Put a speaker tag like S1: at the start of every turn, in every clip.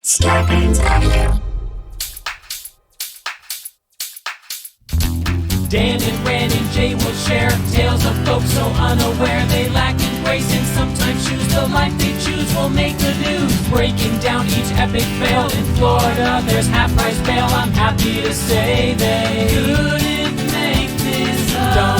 S1: Scarpins Avenue.
S2: Dan and Ren and Jay will share tales of folks so unaware they lack in grace and sometimes choose the life they choose will make the news. Breaking down each epic fail in Florida, there's half-price bail. I'm happy to say they couldn't make this up.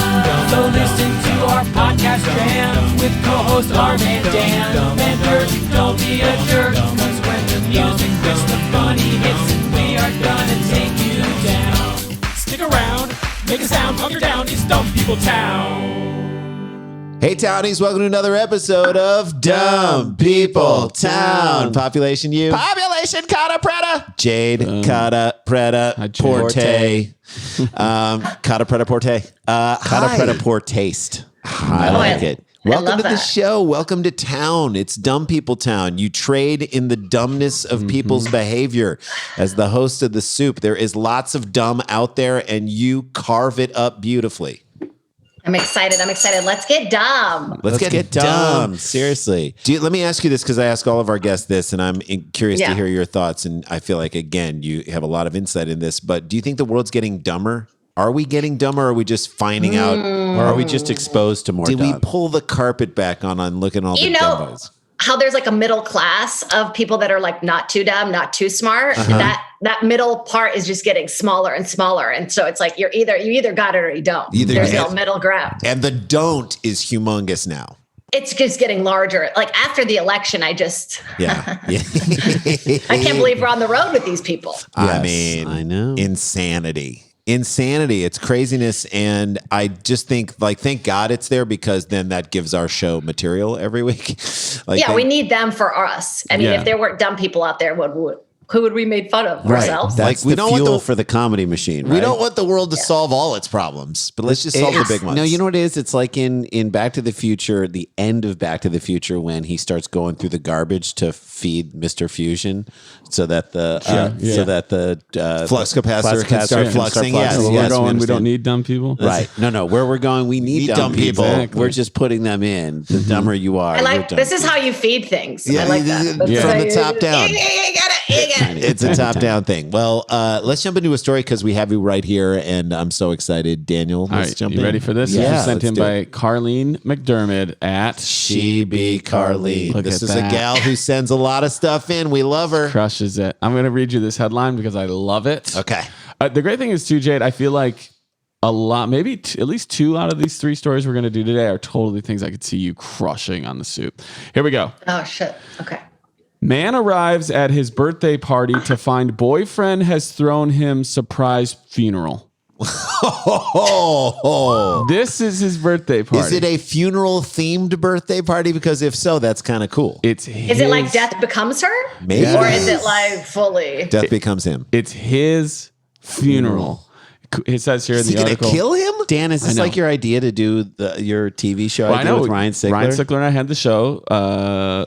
S2: So listen to our podcast jam with co-host Arm and Dan. Bender, don't be a jerk, cause when the music hits, the funny hits, and we are gonna take you down. Stick around. Make a sound, hunker down, it's Dumb People Town.
S3: Hey Townies, welcome to another episode of Dumb People Town. Population you.
S4: Population Catta-Preta.
S3: Jade Catta-Preta Porte. Catta-Preta Porte. Catta-Preta Portaste. I like it. Welcome to the show. Welcome to town. It's Dumb People Town. You trade in the dumbness of people's behavior. As the host of The Soup, there is lots of dumb out there, and you carve it up beautifully.
S5: I'm excited. Let's get dumb.
S3: Let's get dumb. Seriously. Let me ask you this, because I ask all of our guests this, and I'm curious to hear your thoughts. And I feel like, again, you have a lot of insight in this. But do you think the world's getting dumber? Are we getting dumber, or are we just finding out?
S4: Or are we just exposed to more
S3: Did
S4: dumb?
S3: we pull the carpet back on looking at all the dumbos?
S5: How there's like a middle class of people that are like not too dumb, not too smart. That middle part is just getting smaller and smaller. And so it's like you either got it or you don't. There's no middle ground.
S3: And the don't is humongous now.
S5: It's just getting larger. Like after the election, I can't believe we're on the road with these people.
S3: I mean,
S4: I know.
S3: Insanity. It's craziness. And I just think, thank God it's there, because then that gives our show material every week.
S5: We need them for us. I mean, if there weren't dumb people out there, who would we made fun of? Ourselves?
S4: That's the fuel for the comedy machine, right?
S3: We don't want the world to solve all its problems, but let's just solve the big ones.
S4: No, you know what it is? It's like in Back to the Future, the end of Back to the Future, when he starts going through the garbage to feed Mr. Fusion so that the
S3: flux capacitor can start fluxing.
S4: Yes,
S6: we don't need dumb people.
S4: Right. No, where we're going, we need dumb people. Exactly. We're just putting them in. The dumber you are.
S5: I like this is how you feed things.
S3: Yeah,
S5: I like that.
S3: From the top down.
S5: You got it.
S3: It's a top-down thing. Well, let's jump into a story, because we have you right here, and I'm so excited. Daniel, let's jump in.
S6: You ready for this?
S3: Yeah,
S6: This was sent in by Carlene McDermott at
S3: She Be Carlene.
S6: Look
S3: This
S6: at
S3: is
S6: that.
S3: a gal who sends a lot of stuff in. We love her.
S6: Crushes it. I'm going to read you this headline because I love it.
S3: Okay.
S6: The great thing is, too, Jade, I feel like a lot, maybe at least two out of these three stories we're going to do today are totally things I could see you crushing on The Soup. Here we go.
S5: Oh, shit. Okay.
S6: Man arrives at his birthday party to find boyfriend has thrown him surprise funeral. This is his birthday party.
S3: Is it a funeral-themed birthday party? Because if so, that's kind of cool.
S6: Is
S5: it like death becomes her?
S3: Maybe.
S5: Or is it like fully?
S3: Death becomes him.
S6: It's his funeral. It says here in
S3: Is
S6: the
S3: he going to
S6: article.
S3: kill him?
S4: Dan, is this like your idea to do your TV show idea with Ryan Sickler?
S6: Ryan Sickler and I had the show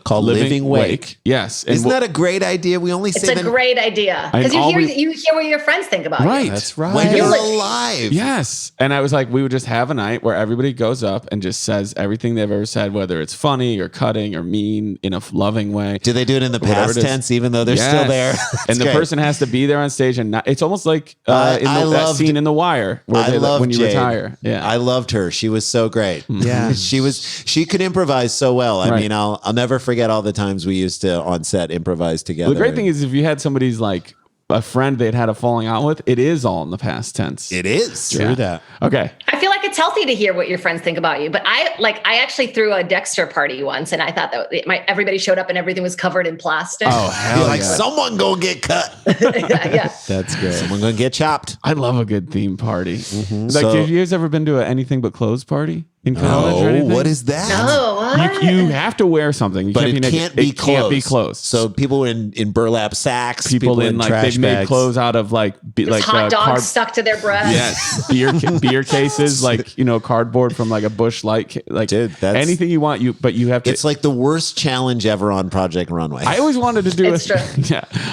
S4: called Living Wake.
S6: Yes.
S3: Isn't that a great idea? We only
S5: It's a great idea. Because you hear what your friends think about
S6: right.
S5: you.
S4: That's right.
S3: when you're alive.
S6: Yes. And I was like, we would just have a night where everybody goes up and just says everything they've ever said, whether it's funny or cutting or mean in a loving way.
S3: Do they do it in the
S6: Whatever
S3: past
S6: it is.
S3: tense, even though they're still there?
S6: And the
S3: great.
S6: person has to be there on stage, and it's almost like that scene in The Wire where when you
S3: Jade.
S6: retire. Yeah,
S3: I loved her. She was so great.
S4: Yeah.
S3: She could improvise so well. I mean, I'll never forget all the times we used to on set improvise together.
S6: Well, the great thing is if you had somebody's like a friend they'd had a falling out with, it is all in the past tense.
S3: It is.
S4: True that.
S6: Okay.
S5: I feel like it's healthy to hear what your friends think about you. But I actually threw a Dexter party once, and I thought that everybody showed up and everything was covered in plastic.
S6: Oh, hell
S3: Like
S6: yeah.
S3: someone gonna get cut.
S5: yeah.
S4: That's great.
S3: Someone gonna get chopped.
S6: I love a good theme party. Like,
S3: So-
S6: have you guys ever been to an anything but clothes party in college or
S3: Oh,
S6: anything?
S3: what is that?
S5: Oh, what?
S6: You have to wear something. You
S3: But
S6: can't
S3: it
S6: be naked.
S3: can't be
S6: It
S3: clothes.
S6: can't be clothes.
S3: So people in burlap sacks,
S6: people in like
S3: trash
S6: they've made
S3: bags.
S6: clothes out of like
S5: hot dogs stuck to their breasts.
S6: Yes, beer cases, like cardboard from like a Busch Light, like
S3: Dude, that's-
S6: anything you want. But you have to.
S3: It's like the worst challenge ever on Project Runway.
S6: I always wanted to do
S5: It's true.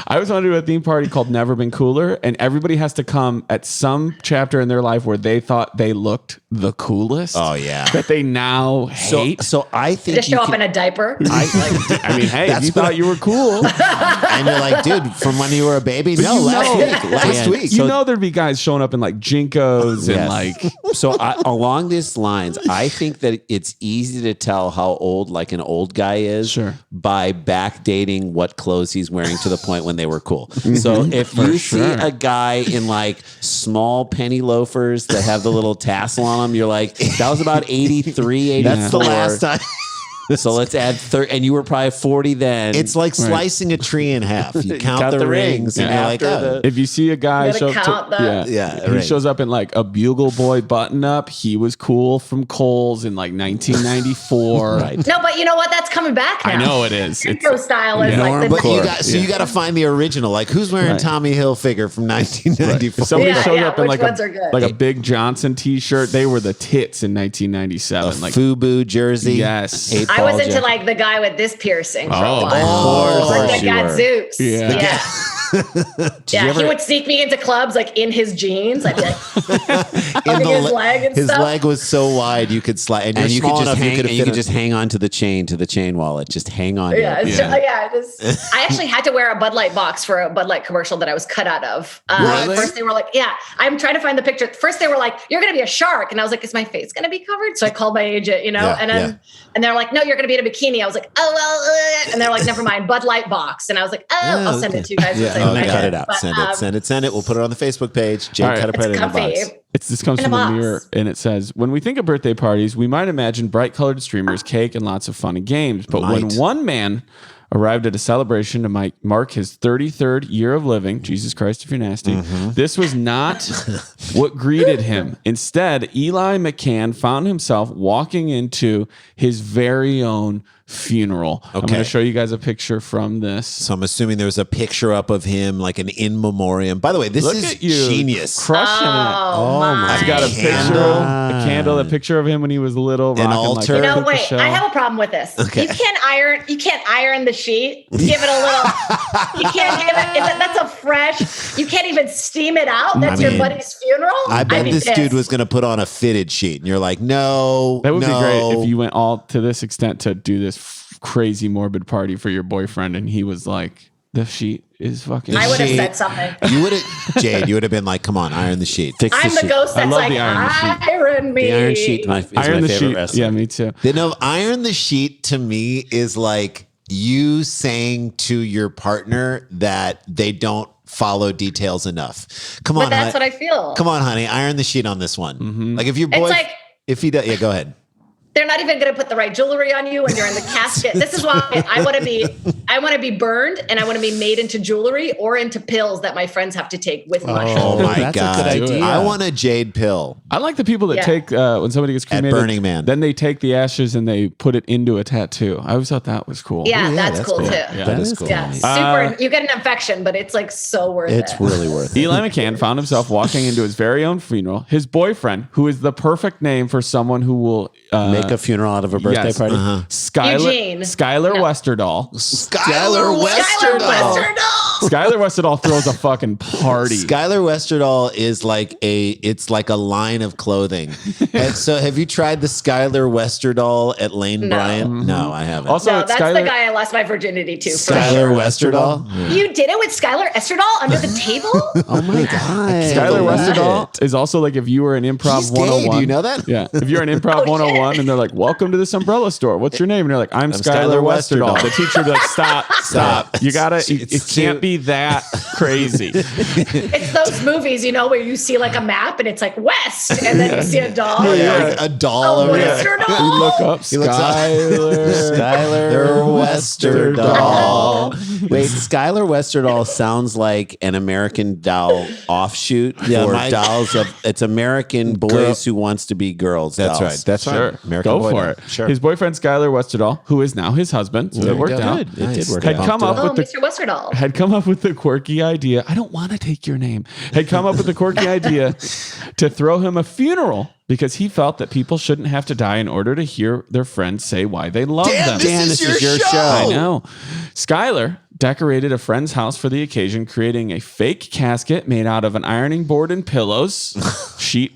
S6: I always wanted to do a theme party called Never Been Cooler, and everybody has to come at some chapter in their life where they thought they looked the coolest.
S3: Oh, yeah.
S6: that they now hate.
S4: So I think
S5: Just show up in a diaper.
S6: I mean, hey, if you thought you were cool.
S4: and you're like, dude, from when you were a baby? No, last week.
S6: You know there'd be guys showing up in like Jinkos and like.
S4: So along these lines, I think that it's easy to tell how old like an old guy is by backdating what clothes he's wearing to the point when they were cool. So if you see a guy in like small penny loafers that have the little tassel on them, you're like, that was about 83, 84.
S3: That's the last time.
S4: So let's add 30, and you were probably 40 then.
S3: It's like slicing a tree in half. You count the rings, and you're like, oh.
S6: If you see a guy show up he shows up in like a Bugle Boy button up, he was cool from Kohl's in like 1994.
S5: No, but you know what? That's coming back now.
S6: I know it is.
S5: Jinko style is like
S3: but you got to find the original. Like, who's wearing Tommy Hilfiger from 1994?
S6: If somebody shows up in
S5: which ones are good?
S6: like a Big Johnson t-shirt, they were the tits in 1997. Like
S3: FUBU jersey.
S6: Yes.
S5: I was into like the guy with this piercing for a while.
S3: Of course
S5: Like the Gadzooks.
S6: Yeah.
S5: He would sneak me into clubs like in his jeans. I'd be like hugging his leg and
S3: his
S5: stuff.
S3: leg was so wide you could slide, and
S4: you
S3: could
S4: could just hang on to the chain wallet. Just hang on.
S5: I actually had to wear a Bud Light box for a Bud Light commercial that I was cut out of. First they were like, I'm trying to find the picture. First they were like, you're going to be a shark. And I was like, is my face going to be covered? So I called my agent, and they're like, no, you're going to be in a bikini. I was like, oh, well, and they're like, never mind, Bud Light box. And I was like, I'll send it to you guys.
S3: Cut it out. But, send it. We'll put it on the Facebook page. Jade Catta-Preta in the box.
S6: This comes from the Mirror, and it says, when we think of birthday parties, we might imagine bright-colored streamers, cake, and lots of fun and games. But when one man arrived at a celebration to mark his 33rd year of living, Jesus Christ, if you're nasty, this was not what greeted him. Instead, Eli McCann found himself walking into his very own funeral. I'm going to show you guys a picture from this.
S3: So I'm assuming there's a picture up of him, like an in memoriam. By the way, this is genius.
S6: Crushing it.
S5: Oh my!
S6: He's got a candle, a picture of him when he was little.
S3: An altar.
S5: No, wait. I have a problem with this. Okay. You can't iron the sheet. Give it a little. You can't give it. That's a fresh. You can't even steam it out. That's your buddy's funeral.
S3: I bet this dude was going to put on a fitted sheet, and you're like, no.
S6: That would be great if you went all to this extent to do this crazy morbid party for your boyfriend, and he was like, the sheet is fucking.
S5: I would have said something.
S3: You would have, Jade. You would have been like, "Come on, iron the sheet."
S5: I'm the ghost that's like, iron me.
S4: The iron sheet is my favorite wrestler.
S6: Yeah, me too.
S3: Iron the sheet to me is like you saying to your partner that they don't follow details enough. Come on,
S5: but that's what I feel.
S3: Come on, honey, iron the sheet on this one. Like if your boy, if he does, go ahead.
S5: They're not even going to put the right jewelry on you when you're in the casket. This is why I want to be burned, and I want to be made into jewelry or into pills that my friends have to take with mushrooms.
S3: Oh my God.
S4: That's a good idea.
S3: I want a jade pill.
S6: I like the people that take, when somebody gets cremated,
S3: at Burning Man.
S6: Then they take the ashes and they put it into a tattoo. I always thought that was cool.
S5: Yeah, that's cool too.
S6: Yeah,
S3: that is cool.
S5: Yeah, super. You get an infection, but it's like so worth it.
S3: It's really worth it.
S6: Eli McCann found himself walking into his very own funeral. His boyfriend, who is the perfect name for someone who will
S4: make a funeral out of a birthday party.
S6: Skylar Westerdahl.
S3: Skylar Westerdahl.
S6: Skylar Westerdahl throws a fucking party.
S3: Skylar Westerdahl is like a line of clothing. And so have you tried the Skylar Westerdahl at Lane Bryant? No, I haven't.
S6: Also,
S5: that's the guy I lost my virginity to.
S3: Skylar Westerdahl?
S5: Yeah. You did it with Skylar Westerdahl under the table?
S4: Oh my God.
S6: Skylar Westerdahl is also like if you were an improv 101.
S3: Do you know that?
S6: Yeah. If you're an improv 101 and they're like, welcome to this umbrella store. What's your name? And you're like, I'm Skylar Westerdahl. The teacher would be like, stop. You gotta, it can't be that crazy.
S5: It's those movies, where you see like a map and it's like West, and then you see a doll.
S3: Like a doll over there.
S6: You look up
S4: Skylar Westerdahl. Wait, Skylar Westerdahl sounds like an American Doll offshoot for dolls of it's American boys who wants to be girls.
S3: That's
S4: dolls.
S3: right. That's
S6: sure.
S3: right. American
S6: Go
S3: boy
S6: for
S3: doll.
S6: it.
S3: Sure.
S6: His boyfriend Skylar Westerdahl, who is now his husband, so it worked out.
S4: It did work
S6: Had
S4: out.
S6: come up with
S5: Mr. Westerdahl.
S6: Had come up with the quirky idea. I don't want to take your name. Had come up with the quirky idea to throw him a funeral because he felt that people shouldn't have to die in order to hear their friends say why they love them.
S3: This is your show.
S6: I know. Skylar decorated a friend's house for the occasion, creating a fake casket made out of an ironing board and pillows, sheet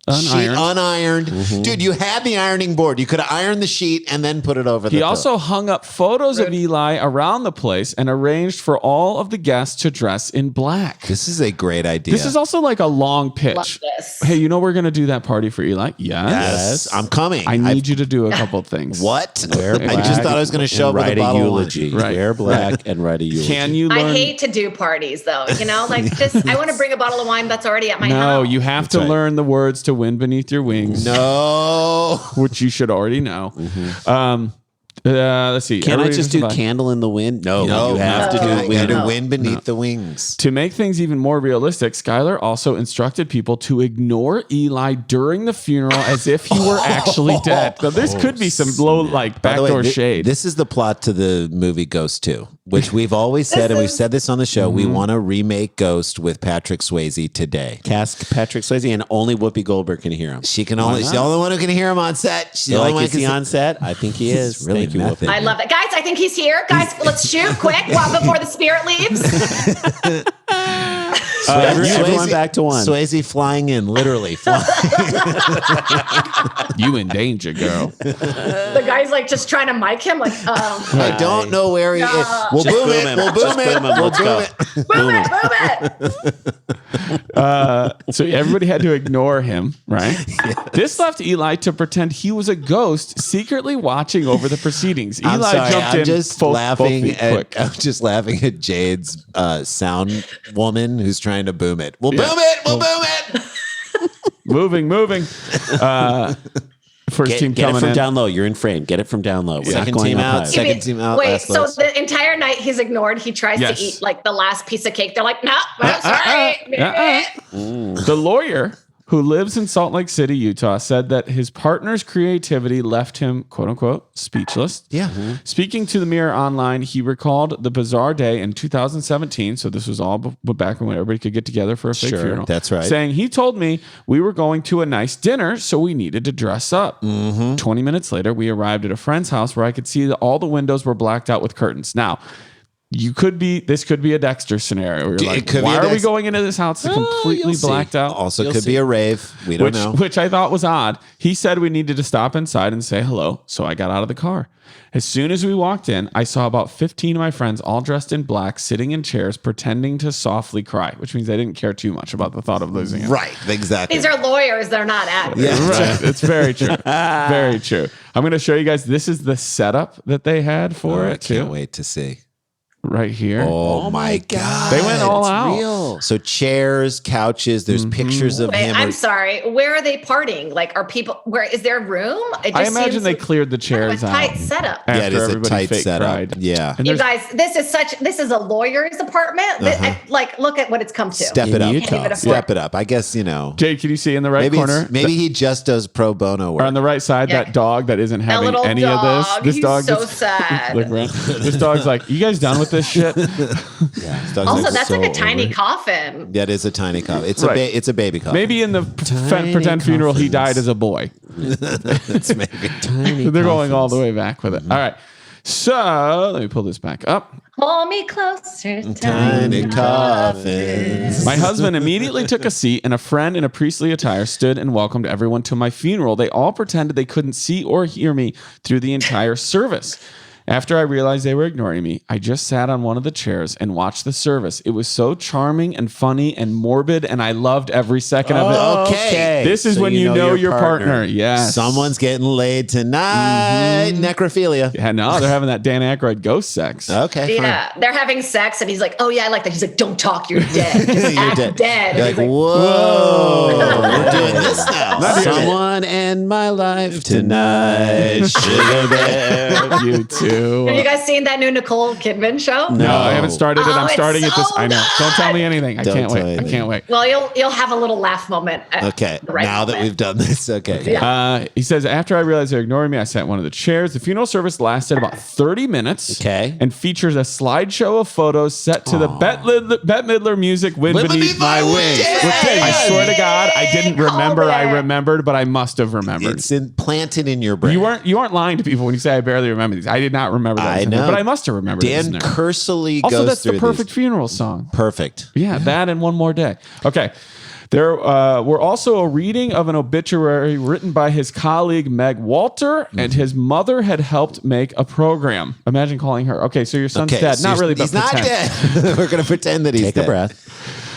S3: unironed. Dude, you had the ironing board. You could have ironed the sheet and then put it over the
S6: He also hung up photos of Eli around the place and arranged for all of the guests to dress in black.
S3: This is a great idea.
S6: This is also like a long pitch.
S5: Love this.
S6: Hey, you know we're going to do that party for Eli?
S3: Yes. I'm coming.
S6: I need you to do a couple things.
S3: What?
S4: Wear
S3: I just
S4: black
S3: thought I was going to show up with a
S4: write a
S3: bottle of
S4: eulogy.
S3: wine.
S6: Right.
S4: Wear black and write a eulogy.
S6: Can you learn?
S5: I hate to do parties though, like just I want to bring a bottle of wine that's already at my house.
S6: No, you have to learn the words to Wind Beneath Your Wings.
S3: No.
S6: Which you should already know. Let's see.
S4: Can I
S6: Everybody
S4: just do
S6: survive.
S4: Candle in the Wind? No,
S3: No,
S4: you have to do
S3: Wind,
S4: Wind.
S3: wind beneath the wings.
S6: To make things even more realistic, Skylar also instructed people to ignore Eli during the funeral as if he were actually dead. Now, this could be some low, like,
S3: By the way,
S6: backdoor shade.
S3: This is the plot to the movie Ghost 2, which we've always said, and we've said this on the show. We want to remake Ghost with Patrick Swayze today.
S4: Cast Patrick Swayze, and only Whoopi Goldberg can hear him.
S3: She's the only one who can hear him on set. She's the
S4: You
S3: only
S4: like
S3: one
S4: is he
S3: can
S4: on set? I think he is.
S3: really
S4: Thank you,
S3: method.
S4: Whoopi.
S5: I love it. Guys, I think he's here. Guys, let's shoot quick before the spirit leaves.
S4: Everyone back to one.
S3: Swayze flying in, literally flying.
S6: You in danger, girl.
S5: The guy's like just trying to mic him, like,
S3: I don't know where he is. We'll
S4: Just
S3: boom it.
S4: him.
S3: We'll
S4: Just
S3: boom it.
S4: boom him.
S3: We'll
S4: Let's
S3: boom
S4: go.
S3: it.
S5: boom it.
S6: So everybody had to ignore him, right? This left Eli to pretend he was a ghost secretly watching over the proceedings. Eli
S3: I'm sorry.
S6: jumped
S3: I'm
S6: in
S3: just
S6: both
S3: laughing
S6: feet
S3: at.
S6: quick.
S3: I'm just laughing at Jade's sound woman who's trying to boom it. We'll boom it. We'll boom it.
S6: Moving. First team
S4: Get it
S6: coming
S4: from
S6: in.
S4: down low. You're in frame. Get it from down low. We're not
S3: Second
S4: going
S3: team
S4: up
S3: out.
S4: high.
S3: Second team out.
S5: Wait,
S3: last
S5: so
S3: list.
S5: the entire night he's ignored. He tries
S6: Yes.
S5: to eat like the last piece of cake. They're like, no, sorry.
S6: The lawyer who lives in Salt Lake City, Utah, said that his partner's creativity left him, quote unquote, speechless.
S3: Yeah.
S6: Speaking to the Mirror Online, he recalled the bizarre day in 2017. So this was all back when everybody could get together for a fake
S3: Sure,
S6: funeral.
S3: that's right.
S6: Saying he told me we were going to a nice dinner, so we needed to dress up. 20 minutes later, we arrived at a friend's house where I could see that all the windows were blacked out with curtains. Now, this could be a Dexter scenario where you're like,
S3: could be
S6: why
S3: a
S6: are we
S3: Dexter-
S6: going into this house completely
S3: You'll see.
S6: blacked out?
S3: Also,
S4: You'll
S3: could
S4: see.
S3: be a rave. We don't know.
S6: Which I thought was odd. He said we needed to stop inside and say hello, so I got out of the car. As soon as we walked in, I saw about 15 of my friends all dressed in black, sitting in chairs, pretending to softly cry, which means they didn't care too much about the thought of losing it.
S3: Right. Exactly.
S5: These are lawyers. They're not actors.
S3: Yeah.
S6: Right. It's very true. Very true. I'm going to show you guys. This is the setup that they had for
S3: I
S6: it, too.
S3: can't wait to see.
S6: Right here.
S3: Oh my God.
S6: They went all out.
S4: Real.
S3: So chairs, couches, there's pictures of
S5: Wait,
S3: him.
S5: I'm sorry. Where are they partying? Like, are people? Where is there room? It
S6: I
S5: just
S6: imagine
S5: seems
S6: they
S5: like
S6: cleared the
S5: kind of
S6: chairs
S5: a
S6: out.
S5: tight setup.
S3: Yeah, it is a
S6: everybody
S3: tight
S6: fake
S3: setup.
S6: cried.
S3: Yeah.
S6: And
S5: You
S6: there's-
S5: guys, this is a lawyer's apartment. Like, look at what it's come to.
S3: Step
S4: In
S3: it up.
S4: Utah.
S5: Can't even afford
S3: Step it up. I guess,
S6: Jade, can you see in the right
S3: maybe
S6: corner?
S3: maybe he just does pro bono
S6: Or on
S3: work.
S6: the right side,
S5: Yeah.
S6: that dog that isn't
S5: That
S6: having
S5: little
S6: any
S5: dog.
S6: of this. This
S5: He's
S6: dog
S5: so
S6: gets-
S5: sad.
S6: Look, right? This dog's like, you guys done with this shit?
S3: This dog's
S5: Also,
S3: like,
S5: that's like a
S6: so
S5: tiny
S6: over it.
S5: coffin.
S3: that is a tiny cup. It's
S6: Right.
S3: it's a baby cup.
S6: Maybe in the pretend funeral, he died as a boy.
S3: it's maybe.
S4: Tiny
S6: They're going all the way back with it. All right. So let me pull this back up.
S5: Hold me closer,
S3: Tiny coffins.
S6: My husband immediately took a seat, and a friend in a priestly attire stood and welcomed everyone to my funeral. They all pretended they couldn't see or hear me through the entire service. After I realized they were ignoring me, I just sat on one of the chairs and watched the service. It was so charming and funny and morbid, and I loved every second of it.
S3: Okay.
S6: This is
S3: So
S6: when you know your partner. Yes.
S3: Someone's getting laid tonight. Necrophilia.
S6: Yeah, no, they're having that Dan Aykroyd ghost sex.
S3: Okay. fine.
S5: Yeah, they're having sex, and he's like, "Oh yeah, I like that." He's like, "Don't talk, you're dead. Just
S3: You're
S5: act dead."
S3: You're
S5: And
S3: like,
S5: he's
S3: whoa, we're doing this now.
S6: Not here.
S4: Someone end my life
S3: Tonight, sugar bear.
S6: You too.
S5: Have you guys seen that new Nicole Kidman show?
S6: No, I haven't started it.
S5: Oh,
S6: I'm
S5: it's
S6: starting it this.
S5: so
S6: I know. Don't tell me anything. I
S3: Don't
S6: can't
S3: tell
S6: wait. I
S3: anything.
S6: can't wait.
S5: Well, you'll have a little laugh moment. At
S3: Okay,
S5: the right
S3: now that
S5: moment.
S3: we've done this, okay.
S5: Yeah.
S6: He says, after I realized they're ignoring me, I sat in one of the chairs. The funeral service lasted about 30 minutes.
S4: Okay.
S6: And features a slideshow of photos set to the Bette Midler music, Wind Beneath My Wings.
S3: Yay!
S6: I swear to God, I didn't remember.
S5: Called it.
S6: I remembered, but I must have remembered.
S3: It's implanted in your brain.
S6: You aren't lying to people when you say I barely remember these. I did not remember that.
S3: I
S6: in there,
S3: know.
S6: but I must have remembered it.
S3: Dan Kersely
S6: Also,
S3: goes
S6: that's
S3: through
S6: the perfect
S3: these.
S6: funeral song.
S3: Perfect.
S6: Yeah, that and One More Day. Okay. There were also a reading of an obituary written by his colleague Meg Walter, and his mother had helped make a program. Imagine calling her. Okay, so your son's dead.
S3: So
S6: not really, but
S3: he's not
S6: pretend.
S3: dead. We're going to pretend that he's
S4: Take
S3: dead.
S4: a breath.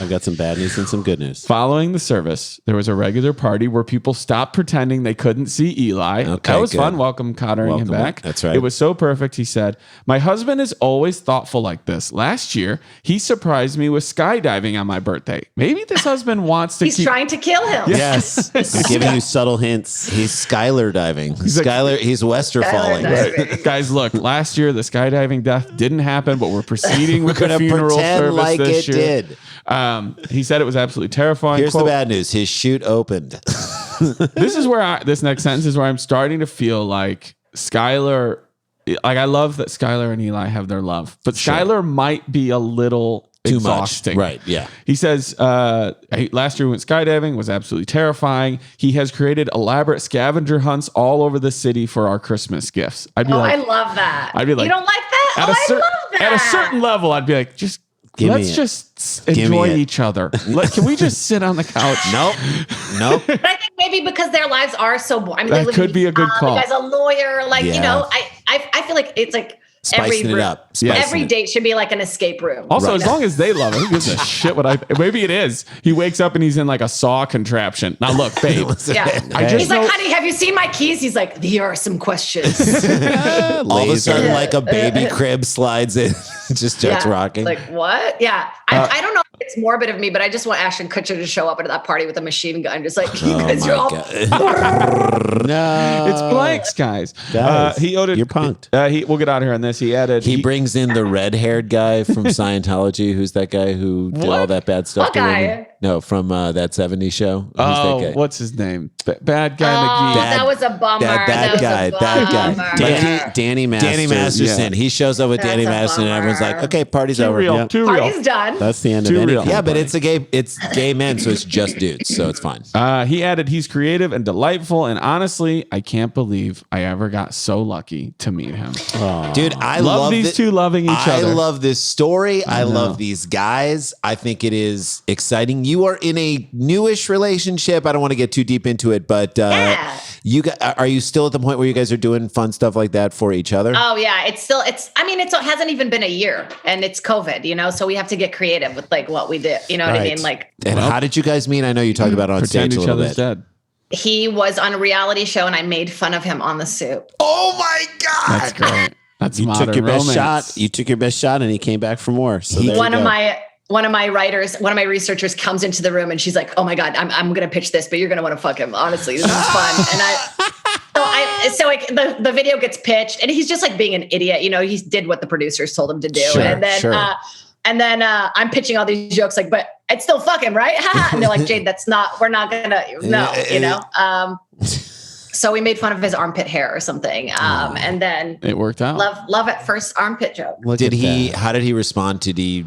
S4: I've got some bad news and some good news.
S6: Following the service, there was a regular party where people stopped pretending they couldn't see Eli.
S3: Okay,
S6: that was
S3: good.
S6: fun. Welcome him back.
S3: That's right.
S6: It was so perfect. He said, "My husband is always thoughtful like this. Last year, he surprised me with skydiving on my birthday. Maybe this husband wants to
S5: He's
S6: keep..."
S5: trying to kill him.
S4: Yes. I'm giving you subtle hints.
S3: He's Skylar diving.
S6: like-
S3: He's Wester falling.
S5: diving.
S6: Guys, look, last year the skydiving death didn't happen, but we're proceeding with the
S3: Gonna
S6: funeral
S3: pretend
S6: service
S3: like
S6: this
S3: it
S6: year.
S3: did.
S6: He said it was absolutely terrifying.
S3: Here's
S6: Quote,
S3: the bad news. His chute opened.
S6: This is where this next sentence is where I'm starting to feel like Skylar, like I love that Skylar and Eli have their love, but Skylar might be a little
S3: Too
S6: exhausting.
S3: much. Right. Yeah.
S6: He says, last year we went skydiving, was absolutely terrifying. He has created elaborate scavenger hunts all over the city for our Christmas gifts. I'd be
S5: I
S6: like,
S5: love that.
S6: I'd be like,
S5: you don't like that?
S6: at
S5: I love that.
S6: At a certain level, I'd be like, let's
S3: it.
S6: just
S3: me
S6: enjoy
S3: it.
S6: each other. Can we just sit on the couch?
S3: Nope.
S5: But I think maybe because their lives are so boring. I mean,
S6: That
S5: they live
S6: could
S5: in
S6: be a good
S5: Utah,
S6: call.
S5: The guy's a lawyer. Like,
S3: Yeah.
S5: you know, I feel like it's like
S3: Spicing it
S5: room-
S3: up. Spicing
S5: Every
S3: it.
S5: date should be like an escape room.
S6: Also,
S3: Right.
S6: as long as they love it, who gives a shit what maybe it is. He wakes up and he's in like a saw contraption. Now look, babe.
S5: Yeah.
S6: I just
S5: He's like,
S6: know-
S5: honey, have you seen my keys? He's like, here are some questions.
S3: All of a sudden,
S5: Laser.
S3: like a baby crib slides in, just starts
S5: Yeah.
S3: rocking.
S5: Like, what? Yeah. I don't know if it's morbid of me, but I just want Ashton Kutcher to show up at that party with a machine gun. Just like, you guys are all.
S3: No.
S6: It's blanks, guys.
S4: Guys,
S6: He owed it.
S4: you're punked.
S6: We'll get out of here on this. He added.
S3: He brings in the red-haired guy from Scientology. Who's that guy who did all that bad stuff?
S5: What
S3: to
S5: guy?
S3: women? No, from that '70s show. Who's that guy?
S6: What's his name? Bad guy
S5: Oh,
S6: McGee.
S5: that was a bummer.
S3: Bad guy.
S4: Danny Masterson.
S3: Danny Masterson.
S6: Yeah.
S3: He shows up with
S5: That's
S3: Danny
S5: a
S3: Masterson, and everyone's like,
S5: bummer.
S3: "Okay, party's
S6: Too
S3: over."
S6: real.
S3: Yeah.
S6: Too real.
S5: Party's done.
S4: That's the end
S6: Too
S4: of
S6: real.
S4: anything.
S3: Yeah, but it's gay men, so it's just dudes, so it's fine.
S6: He added, he's creative and delightful, and honestly, I can't believe I ever got so lucky to meet him.
S3: Dude, I
S6: Love
S3: love
S6: these two loving each
S3: I
S6: other.
S3: love this story. I love these guys. I think it is exciting. You are in a newish relationship. I don't want to get too deep into it, but
S5: Yeah.
S3: are you still at the point where you guys are doing fun stuff like that for each other?
S5: Oh yeah, it hasn't even been a year and it's COVID, you know, so we have to get creative with like what we did. You know what I
S3: Right.
S5: mean? Like
S3: And how did you guys meet? I know you talked about it on
S6: Pretend
S3: stage a
S6: each
S3: little
S6: other's
S3: bit.
S6: dead.
S5: he was on a reality show and I made fun of him on the soup.
S3: Oh my God.
S6: That's great. That's
S4: You
S6: modern
S4: took your best
S6: romance.
S4: shot. You took your best shot, and he came back for more. So there
S5: One
S4: you
S5: of
S4: go.
S5: my researchers comes into the room and she's like, "Oh my God, I'm gonna pitch this, but you're gonna want to fuck him. Honestly, this is fun." And the video gets pitched and he's just like being an idiot. You know, he did what the producers told him to do.
S3: Sure,
S5: And then I'm pitching all these jokes like, "But it's still fucking, right?" And they're like, "Jade, we're not gonna, no, you know." So we made fun of his armpit hair or something. And then
S6: It worked out.
S5: love at first armpit joke.
S3: How did he respond? Did he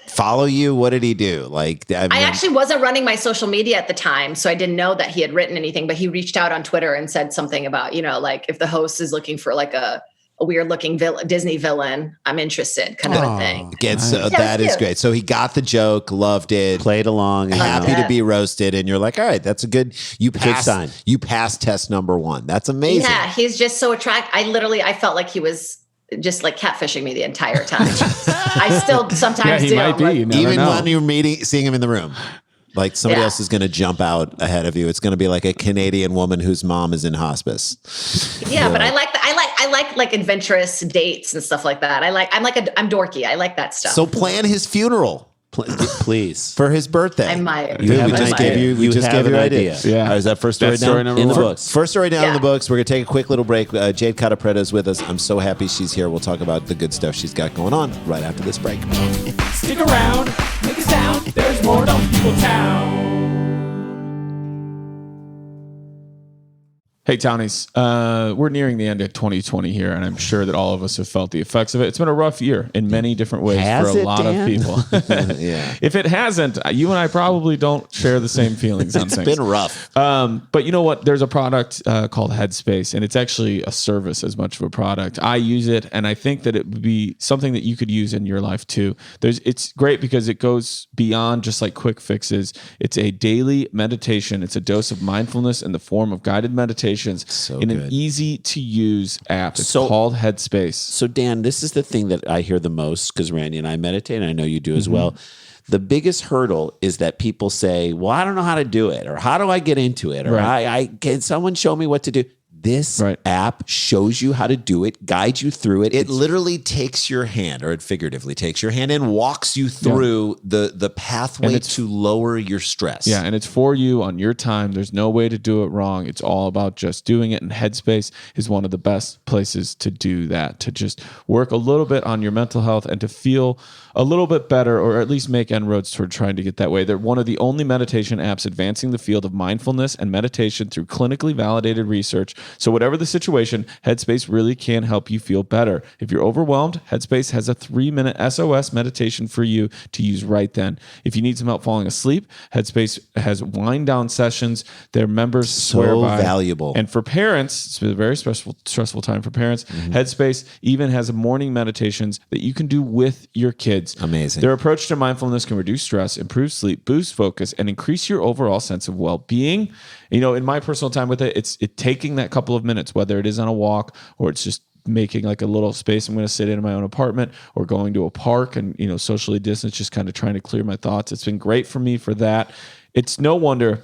S3: follow you? What did he do? Like, I
S5: actually wasn't running my social media at the time, so I didn't know that he had written anything, but he reached out on Twitter and said something about, you know, like if the host is looking for like a weird looking Disney villain, I'm interested, kind of a thing.
S3: That is great. So he got the joke, loved it,
S4: Played along. And
S3: happy
S5: it.
S3: to be roasted, and you're like, all right, that's a good. You passed.
S4: sign.
S3: You passed test number 1. That's amazing.
S5: Yeah, he's just so attractive. I felt like he was just like catfishing me the entire time. I still sometimes
S6: he
S5: do.
S6: might be.
S5: Like,
S6: You never
S3: Even
S6: know.
S3: when you're seeing him in the room. Like somebody
S5: Yeah.
S3: else is going to jump out ahead of you. It's going to be like a Canadian woman whose mom is in hospice.
S5: yeah, but I like adventurous dates and stuff like that. I'm dorky. I like that stuff.
S3: So plan his funeral
S4: please.
S3: for his birthday.
S5: I might.
S3: Dude,
S4: have
S3: we
S4: an
S3: just
S4: idea.
S3: gave you. We
S4: You
S3: just
S4: have
S3: gave you
S4: an
S3: an idea.
S6: idea. Yeah.
S3: All right, is that first story
S6: That's
S3: down?
S6: story number
S4: In the
S6: one.
S4: books.
S3: First story down in
S5: Yeah.
S3: the books. We're going to take a quick little break. Jade Catta-Preta is with us. I'm so happy she's here. We'll talk about the good stuff she's got going on right after this break.
S2: Stick around, make a sound. There's more Dumb People Town.
S6: Hey, Townies, we're nearing the end of 2020 here, and I'm sure that all of us have felt the effects of it. It's been a rough year in many different ways for a lot of people.
S3: Yeah.
S6: If it hasn't, you and I probably don't share the same feelings on things.
S3: It's been rough.
S6: But you know what? There's a product called Headspace, and it's actually a service as much of a product. I use it, and I think that it would be something that you could use in your life too. It's great because it goes beyond just like quick fixes. It's a daily meditation. It's a dose of mindfulness in the form of guided meditation. In an easy to use app. It's called Headspace.
S4: So Dan, this is the thing that I hear the most because Randy and I meditate, and I know you do as well. The biggest hurdle is that people say, well, I don't know how to do it, or how do I get into it? Or I can someone show me what to do? This app shows you how to do it, guides you through it.
S3: It literally takes your hand, or it figuratively takes your hand and walks you through the pathway to lower your stress.
S6: Yeah, and it's for you on your time. There's no way to do it wrong. It's all about just doing it. And Headspace is one of the best places to do that, to just work a little bit on your mental health and to feel a little bit better, or at least make inroads toward trying to get that way. They're one of the only meditation apps advancing the field of mindfulness and meditation through clinically validated research. So whatever the situation, Headspace really can help you feel better. If you're overwhelmed, Headspace has a 3-minute SOS meditation for you to use right then. If you need some help falling asleep, Headspace has wind down sessions. Their members swear by.
S3: So valuable.
S6: And for parents, it's been a very stressful time for parents. Headspace even has morning meditations that you can do with your kids.
S3: Amazing.
S6: Their approach to mindfulness can reduce stress, improve sleep, boost focus, and increase your overall sense of well-being. You know, in my personal time with it, it's taking that couple of minutes, whether it is on a walk or it's just making like a little space I'm going to sit in my own apartment, or going to a park and, you know, socially distanced, just kind of trying to clear my thoughts. It's been great for me for that. It's no wonder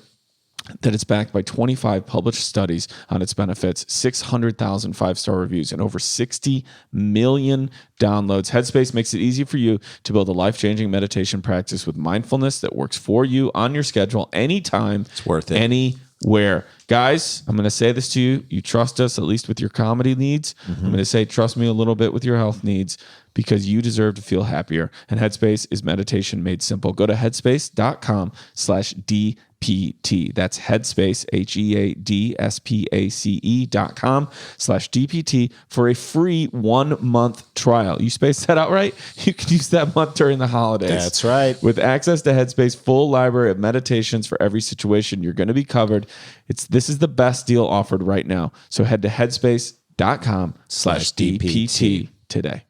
S6: that it's backed by 25 published studies on its benefits, 600,000 5-star reviews, and over 60 million downloads. Headspace makes it easy for you to build a life-changing meditation practice with mindfulness that works for you on your schedule, anytime.
S3: It's worth it.
S6: Anywhere. Guys, I'm going to say this to you. You trust us, at least with your comedy needs. I'm going to say, trust me a little bit with your health needs, because you deserve to feel happier. And Headspace is meditation made simple. Go to headspace.com/DPT. That's Headspace, HEADSPACE.com/DPT for a free 1-month trial. You spaced that out right? You can use that month during the holidays.
S3: That's right.
S6: With access to Headspace full library of meditations for every situation, you're going to be covered. This is the best deal offered right now. So head to headspace.com/DPT today.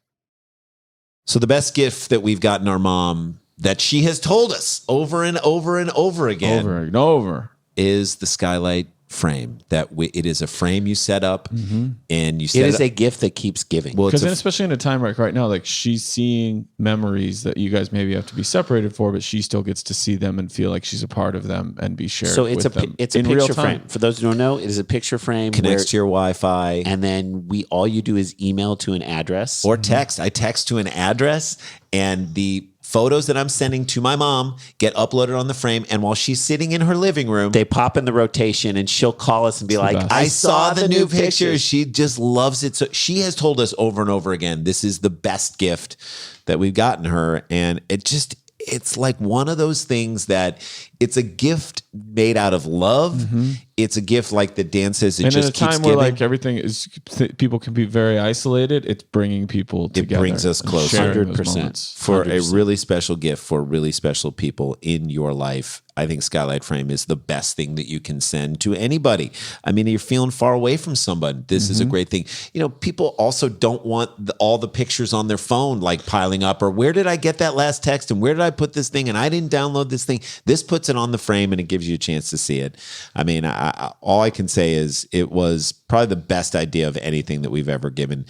S3: So the best gift that we've gotten our mom, that she has told us over and over and over again,
S6: Over and over,
S3: is the skylight frame. It is a frame you set up, and you set
S4: it is a gift that keeps giving.
S6: Well, because especially in a time like right now, like she's seeing memories that you guys maybe have to be separated for, but she still gets to see them and feel like she's a part of them and be shared.
S4: So it's
S6: with them
S4: it's a
S6: in real
S4: picture
S6: time.
S4: frame. For those who don't know, it is a picture frame.
S3: connects to your Wi-Fi,
S4: and then all you do is email to an address
S3: or text. I text to an address, and the photos that I'm sending to my mom get uploaded on the frame. And while she's sitting in her living room,
S4: they pop in the rotation, and she'll call us and be like,
S3: I saw the new picture. She just loves it. So she has told us over and over again, this is the best gift that we've gotten her. And it's like one of those things that it's a gift made out of love. It's a gift, like that Dan says, it
S6: and
S3: just
S6: in a time
S3: keeps
S6: where
S3: giving.
S6: like everything is, people can be very isolated. It's bringing people together.
S3: It brings us
S6: and
S3: closer.
S6: sharing those
S4: 100%.
S6: moments.
S3: For
S4: 100%.
S3: a really special gift for really special people in your life. I think Skylight Frame is the best thing that you can send to anybody. I mean, you're feeling far away from someone. This is a great thing. You know, people also don't want all the pictures on their phone like piling up, or where did I get that last text, and where did I put this thing, and I didn't download this thing. This puts it on the frame and it gives you a chance to see it. I mean, all I can say is it was probably the best idea of anything that we've ever given.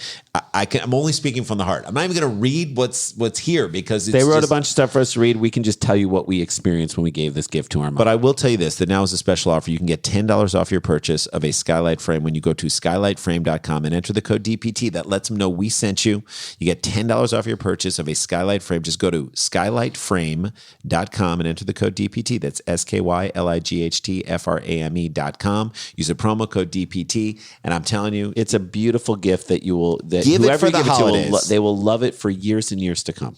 S3: I'm only speaking from the heart. I'm not even going to read what's here, because
S4: they wrote a bunch of stuff for us to read. We can just tell you what we experienced when we gave this gift to our mom.
S3: But I will tell you this, that now is a special offer. You can get $10 off your purchase of a Skylight Frame when you go to skylightframe.com and enter the code DPT. That lets them know we sent you. You get $10 off your purchase of a Skylight Frame. Just go to skylightframe.com and enter the code DPT. That's SKYLIGHTFRAME.com. Use a promo code DPT. And I'm telling you,
S4: it's a beautiful gift that you will, that
S3: give it
S4: whoever
S3: for the
S4: you give it to
S3: holidays.
S4: they will love it for years and years to come.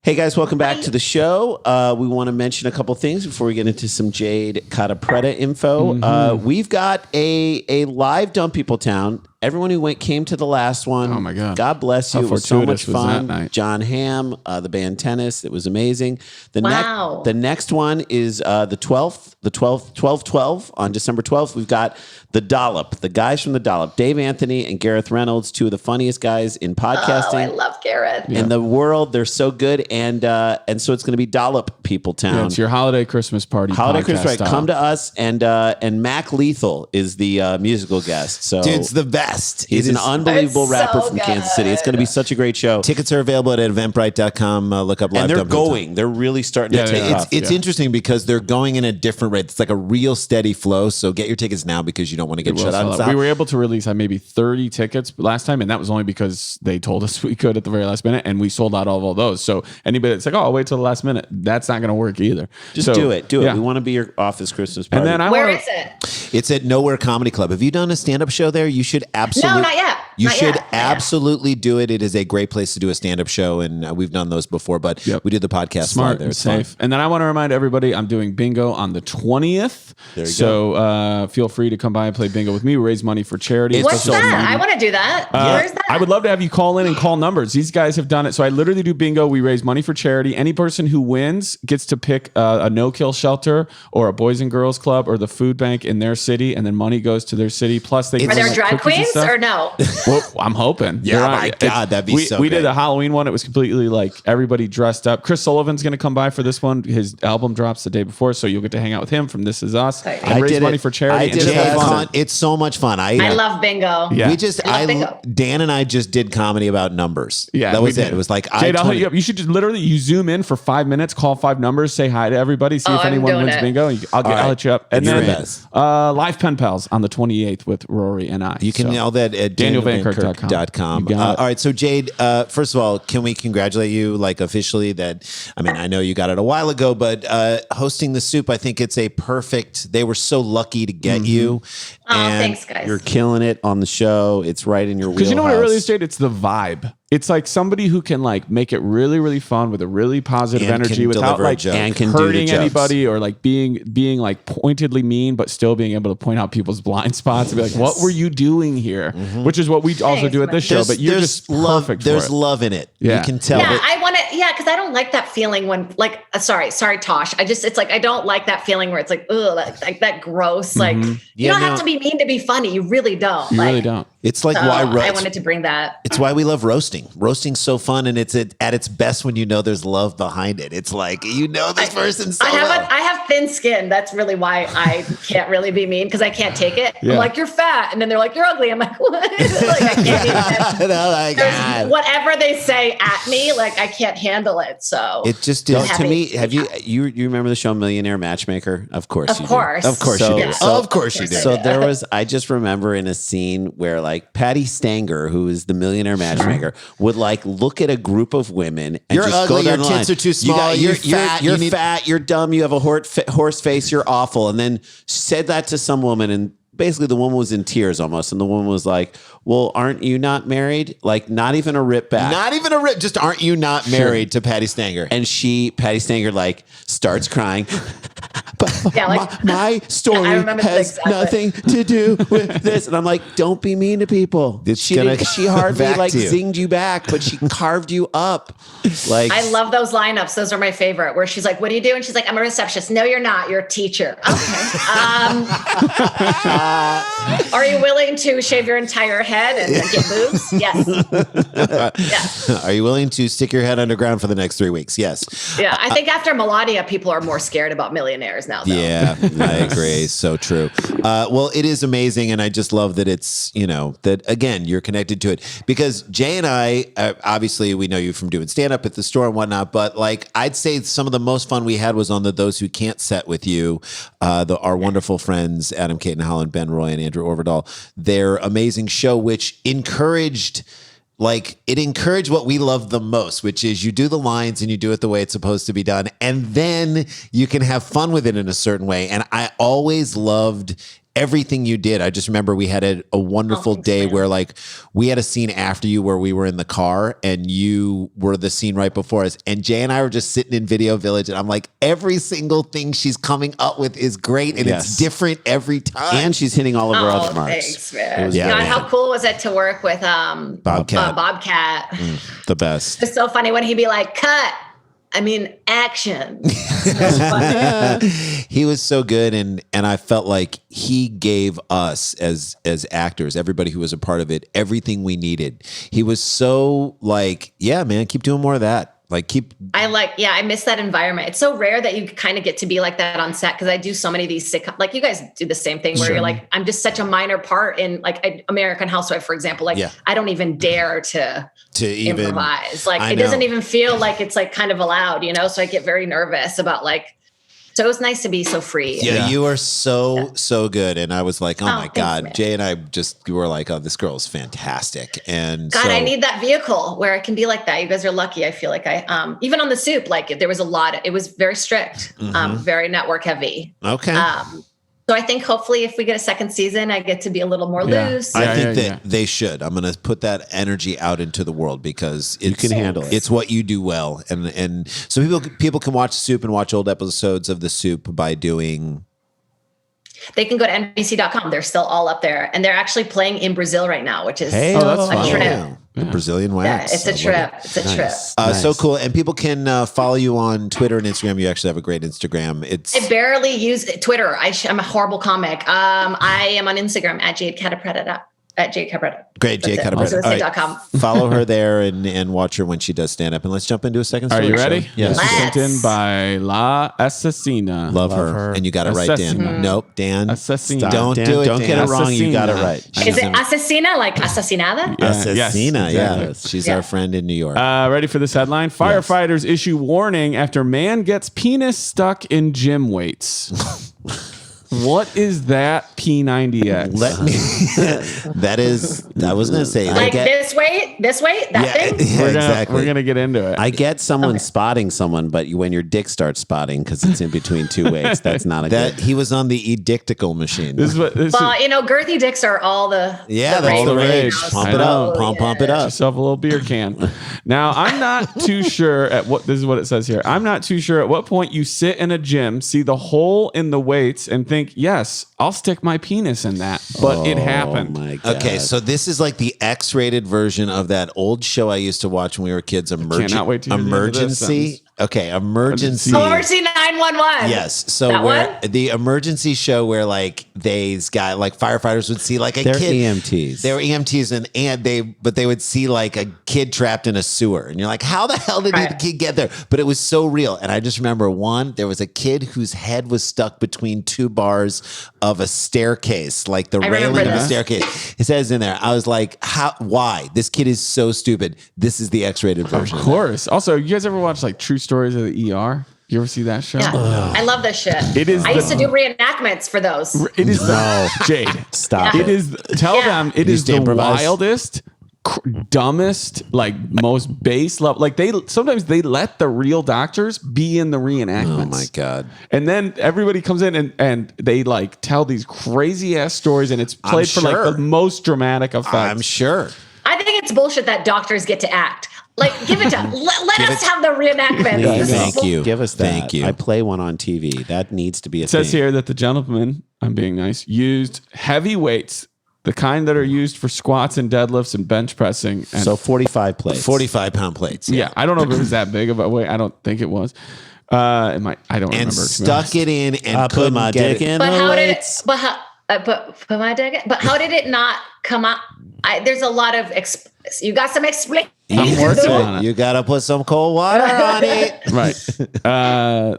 S3: Hey guys, welcome back to the show. We want to mention a couple things before we get into some Jade Catta-Preta info. We've got a live Dumb People Town. Everyone who came to the last one.
S6: Oh my God.
S3: God bless you.
S6: How
S3: it was so much
S6: fortuitous was that
S3: fun.
S6: night?
S3: John Hamm, the band Tennis. It was amazing.
S5: Wow.
S3: The next one is the 12 on December 12th. We've got the Dollop, the guys from the Dollop, Dave Anthony and Gareth Reynolds, two of the funniest guys in podcasting.
S5: Oh, I love Gareth.
S3: In the world. They're so good. And so it's going to be Dollop People Town.
S6: Yeah, it's your holiday Christmas party.
S3: Holiday
S6: podcast
S3: Christmas, right?
S6: style.
S3: Come to us, and Mac Lethal is the musical guest. So
S4: Dude's the best.
S3: He's an unbelievable
S5: It's
S3: rapper
S5: so
S3: from Kansas City. It's going to be such a great show.
S4: Tickets are available at eventbrite.com. Look up live.
S3: And they're
S4: Dumb People Town.
S3: going. They're really starting to take off.
S4: It's interesting because they're going in a different rate. It's like a real steady flow. So get your tickets now because you don't want to get shut out.
S6: We were able to release maybe 30 tickets last time, and that was only because they told us we could at the very last minute, and we sold out all those. So anybody that's like, oh, I'll wait till the last minute, that's not going to work either.
S3: Just do it. Do it.
S6: Yeah.
S3: We want to be your office Christmas party.
S6: And then
S5: Where is it?
S4: It's at Nowhere Comedy Club. Have you done a stand-up show there? You should absolutely.
S5: No, not yet.
S4: You
S5: Not
S4: should
S5: yet.
S4: absolutely do it. It is a great place to do a stand-up show, and we've done those before. But we did the podcast
S6: Smart
S4: live there.
S6: and
S4: It's fun.
S6: safe. And then I want to remind everybody I'm doing bingo on the 20th.
S3: There you
S6: so feel free to come by and play bingo with me. We raise money for charity.
S5: What's
S6: so
S5: that?
S6: fun.
S5: I want to do that. Where's that?
S6: I would love to have you call in and call numbers. These guys have done it. So I literally do bingo. We raise money for charity. Any person who wins gets to pick a no-kill shelter or a Boys and Girls Club or the food bank in their city, and then money goes to their city. Plus, they
S5: Are there drag
S6: cookies and
S5: queens
S6: stuff.
S5: or no?
S6: Well, I'm hoping.
S4: Yeah,
S6: There
S4: my God, that'd be
S6: we,
S4: so
S6: We did
S4: great.
S6: a Halloween one. It was completely like everybody dressed up. Chris Sullivan's going to come by for this one. His album drops the day before, so you'll get to hang out with him from This Is Us
S5: Right.
S6: and
S3: I
S6: raise
S3: did
S6: money
S3: it.
S6: for charity.
S3: I
S6: and
S3: did
S6: just
S3: it.
S6: have
S4: It's
S6: fun.
S4: fun. It's so much fun.
S5: I love bingo.
S6: Yeah.
S4: We just,
S5: I love bingo.
S4: Dan and I just did comedy about numbers.
S6: Yeah,
S4: that
S6: we
S4: was it.
S6: did.
S4: It was like,
S6: Jade, I'll hit you up. You should just literally you zoom in for 5 minutes, call 5 numbers, say hi to everybody, see if
S5: I'm
S6: anyone
S5: doing
S6: wins
S5: it.
S6: bingo. I'll hit you up. And
S4: You're
S6: then
S4: the best.
S6: live pen pals on the 28th with Rory and I.
S4: You can
S6: So,
S4: all that at
S6: DanielVanKirk.com.
S4: DanielVanKirk.com.
S6: You got it.
S4: All right. So Jade, first of all, can we congratulate you like officially that, I mean, I know you got it a while ago, but hosting the soup, I think it's a perfect, they were so lucky to get you.
S5: Oh,
S4: And
S5: thanks, guys.
S3: You're killing it on the show. It's right in your wheelhouse.
S6: Because you know what it really is, Jade? It's the vibe. It's like somebody who can like make it really, really fun with a really positive
S4: And
S6: energy
S4: can
S6: without
S4: deliver a
S6: like
S4: joke.
S3: And can do the
S6: hurting
S3: jokes.
S6: anybody or like being like pointedly mean, but still being able to point out people's blind spots and be like, "What were you doing here?" Which is what we also do at this show. But you're just
S4: love,
S6: perfect.
S4: there's
S6: for it.
S4: love in it.
S6: Yeah.
S4: You can tell.
S5: Yeah,
S4: that-
S5: I want to. Yeah, because I don't like that feeling when, like, sorry, Tosh. It's like I don't like that feeling where it's like, ugh, like that gross. Like, you
S4: Yeah,
S5: don't have
S4: no.
S5: to be mean to be funny. You really don't.
S6: You
S5: like,
S6: really don't.
S4: It's like
S5: So
S4: why
S5: I wanted to bring that.
S4: It's why we love roasting. Roasting's so fun, and it's at its best when you know there's love behind it. It's like you know this person so well.
S5: I have thin skin. That's really why I can't really be mean because I can't take it.
S6: Yeah.
S5: I'm like, you're fat, and then they're like, you're ugly. I'm like, what? Like I can't be that.
S4: Oh my
S5: There's
S4: God.
S5: whatever they say at me, like I can't handle it. So
S4: It just
S3: No,
S4: is.
S3: to me, have you remember the show Millionaire Matchmaker? Of course,
S5: Of
S3: you
S5: course.
S3: do.
S4: Of course
S3: So-
S4: you do.
S3: so-
S4: Of course you do.
S3: So there was, I just remember in a scene where like Patty Stanger, who is the millionaire matchmaker, would like look at a group of women and
S4: You're
S3: just
S4: ugly,
S3: go down
S4: your
S3: the line.
S4: tits are too small,
S3: you're
S4: you're fat,
S3: you're
S4: you need-
S3: fat, you're dumb, you have a horse face, you're awful. And then said that to some woman, and basically the woman was in tears almost. And the woman was like, well, aren't you not married? Like not even a rip back.
S4: Not even a rip. Just aren't you not married to Patty Stanger?
S3: And Patty Stanger, like starts crying. But
S5: Yeah, like-
S3: my story
S5: I remember
S3: has
S5: exactly.
S3: nothing to do with this. And I'm like, don't be mean to people.
S4: It's
S3: She
S4: gonna
S3: she hardly
S4: back
S3: like
S4: to you.
S3: zinged you back, but she carved you up. Like
S5: I love those lineups. Those are my favorite. Where she's like, "What do you do?" And she's like, "I'm a receptionist." No, you're not. You're a teacher. Okay. Are you willing to shave your entire head and get boobs? Yes. Yes.
S4: Are you willing to stick your head underground for the next 3 weeks? Yes.
S5: Yeah. I think after Melania, people are more scared about millionaires now. Though.
S4: Yeah, I agree. So true. Well, it is amazing. And I just love that it's, that again, you're connected to it because Jay and I, obviously we know you from doing stand up at the store and whatnot, but like, I'd say some of the most fun we had was on the Those Who Can't set with you, our wonderful friends, Adam Caton Holland, Ben Roy, and Andrew Orvidal, their amazing show, which encouraged what we love the most, which is you do the lines and you do it the way it's supposed to be done. And then you can have fun with it in a certain way. And I always loved
S3: everything you did. I just remember we had a wonderful day where like we had a scene after you where we were in the car and you were the scene right before us. And Jay and I were just sitting in Video Village and I'm like, every single thing she's coming up with is great and it's different every time.
S4: And she's hitting all of her other marks.
S5: Thanks, man. God, how cool was it to work with
S3: Bobcat?
S5: The
S3: best.
S5: It's so funny when he'd be like, cut. I mean, action.
S3: He was so good, and I felt like he gave us as actors, everybody who was a part of it, everything we needed. He was so like, yeah, man, keep doing more of that. Like I miss that environment. It's so rare that you kind of get to be like that on set because I do so many of these sitcoms. Like you guys do the same thing where you're like, I'm just such a minor part in like American Housewife, for example. Like I don't even dare to even improvise. Like it doesn't even feel like it's like kind of allowed, you know? So I get very nervous about like, so it was nice to be so free. Yeah, you are so good. And I was like, oh my God. Man. Jay and I just were like, oh, this girl is fantastic. And
S5: God, I need that vehicle where I can be like that. You guys are lucky. I feel like I, even on The Soup, like there was a lot, it was very strict, very network heavy.
S3: Okay.
S5: So I think hopefully if we get a second season, I get to be a little more loose.
S3: I think that they should. I'm going to put that energy out into the world because you can handle it. It's what you do well. And so people can watch Soup and watch old episodes of The Soup by doing...
S5: They can go to NBC.com. They're still all up there. And they're actually playing in Brazil right now, which is
S3: that's
S5: a trip.
S3: Yeah. Brazilian wax.
S5: Yeah, it's a trip. It's a trip.
S3: So cool. And people can follow you on Twitter and Instagram. You actually have a great Instagram. I barely use Twitter. I'm a horrible comic. I am on Instagram at Jade Catta-Preta. At Jade Catta-Preta. Great, Jade Catta-Preta. Right. Follow her there and watch her when she does stand up. And let's jump into a second story.
S6: Are you ready?
S3: Yes.
S6: Sent in by La Assassina.
S3: Love her. And you got it right, Dan. Nope, Dan.
S6: Assassina.
S3: Don't do it. Don't get it wrong. You got it right.
S5: Is it Assassina, like Assassinada?
S3: Assassina, yes. She's our friend in New York.
S6: Ready for this headline? Firefighters issue warning after man gets penis stuck in gym weights. What is that P90X?
S3: I was going to say.
S5: Like this weight, that thing?
S6: Yeah, we're going to get into it.
S4: I get someone spotting someone, but when your dick starts spotting because it's in between two weights, that's not a good.
S3: He was on the edictical machine.
S5: Girthy dicks are all the
S3: that's all the rage. Pump it up. Pump it up.
S6: Yourself a little beer can. Now, I'm not too sure at what, this is what it says here. I'm not too sure at what point you sit in a gym, see the hole in the weights and think, yes, I'll stick my penis in that. But it happened.
S4: My God.
S3: Okay, so this is like the X-rated version of that old show I used to watch when we were kids,
S6: Cannot wait to hear
S3: Emergency. Okay, Emergency.
S5: Emergency 911.
S3: Yes. So the emergency show where like these guys, like firefighters would see like a
S4: They're
S3: kid.
S4: EMTs.
S3: They were EMTs but they would see like a kid trapped in a sewer. And you're like, how the hell did the kid get there? But it was so real. And I just remember there was a kid whose head was stuck between two bars of a staircase, like the railing of a staircase. His head's in there. I was like, why? This kid is so stupid. This is the X-rated version.
S6: Of course. Also, you guys ever watch like True Stories of the ER? You ever see that show?
S5: Yeah. I love this shit. I used to do reenactment for those.
S6: It is Jade.
S4: Stop.
S6: It is. Tell them it is the wildest, dumbest, like most base level. Like sometimes they let the real doctors be in the reenactments.
S3: Oh my God.
S6: And then everybody comes in and they like tell these crazy ass stories and it's played for like the most dramatic effect.
S3: I'm sure.
S5: I think it's bullshit that doctors get to act. Like, give it to let us have the reenactment.
S3: Thank you.
S4: Give us that.
S3: Thank you.
S4: I play one on TV. That needs to be a
S6: It says
S4: thing.
S6: here that the gentleman, I'm being nice, used heavy weights, the kind that are used for squats and deadlifts and bench pressing. And
S4: so 45 plates.
S3: 45-pound plates.
S6: Yeah. I don't know if it was that big of a weight. I don't think it was. I don't remember.
S3: And stuck it in and
S4: put my dick in
S5: but
S4: the
S5: how
S4: weights.
S5: But how did it not come out? There's a lot of you got some explain.
S6: I'm working on it.
S3: You got to put some cold water on it.
S6: Right.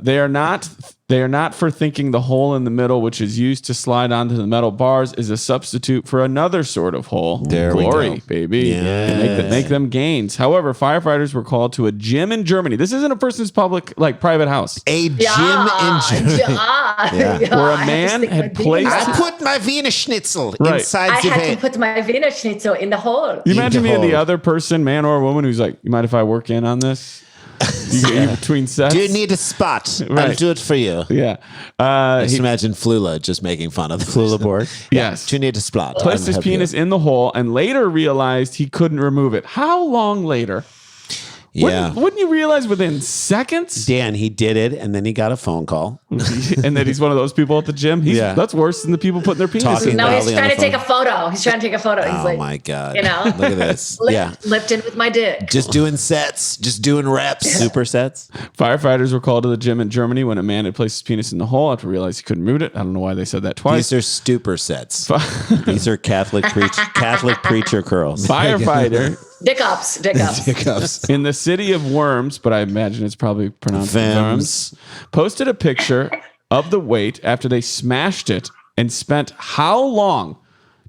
S6: They are not for thinking the hole in the middle, which is used to slide onto the metal bars, is a substitute for another sort of hole.
S3: There
S6: Glory,
S3: we go.
S6: baby.
S3: Yes.
S6: Make them gains. However, firefighters were called to a gym in Germany. This isn't a person's private house.
S3: A gym in Germany.
S6: Where a man had placed...
S3: I put my Wiener Schnitzel inside
S5: I
S3: the
S5: had
S3: van.
S5: to put my Wiener Schnitzel in the hole.
S6: You imagine being the other person, man or woman, who's like, you mind if I work in on this? Between sets.
S3: Do you need a spot? I'll
S6: Right.
S3: do it for you.
S6: Yeah.
S3: Just imagine Flula just making fun of the Flula board.
S6: Yes.
S3: Do you need a spot?
S6: Placed his penis in the hole and later realized he couldn't remove it. How long later?
S3: Yeah.
S6: Wouldn't you realize within seconds?
S3: Dan, he did it, and then he got a phone call.
S6: And then he's one of those people at the gym. That's worse than the people putting their penis
S3: Talking
S6: in.
S5: No,
S3: loudly
S5: he's
S3: on
S5: trying
S3: the
S5: to take a
S3: phone.
S5: photo. He's trying to take a photo. He's
S3: Oh
S5: like,
S3: my God.
S5: you know,
S3: Look at this. Yeah.
S5: lifting with my dick.
S3: Just doing sets, just doing reps.
S4: Supersets.
S6: Firefighters were called to the gym in Germany when a man had placed his penis in the hole after realizing he couldn't move it. I don't know why they said that twice.
S3: These are stupor sets.
S4: These are Catholic preacher curls.
S6: Firefighter
S5: Dick ups.
S3: Hiccups.
S6: in the city of Worms, but I imagine it's probably pronounced
S3: Worms.
S6: Worms, posted a picture of the weight after they smashed it and spent how long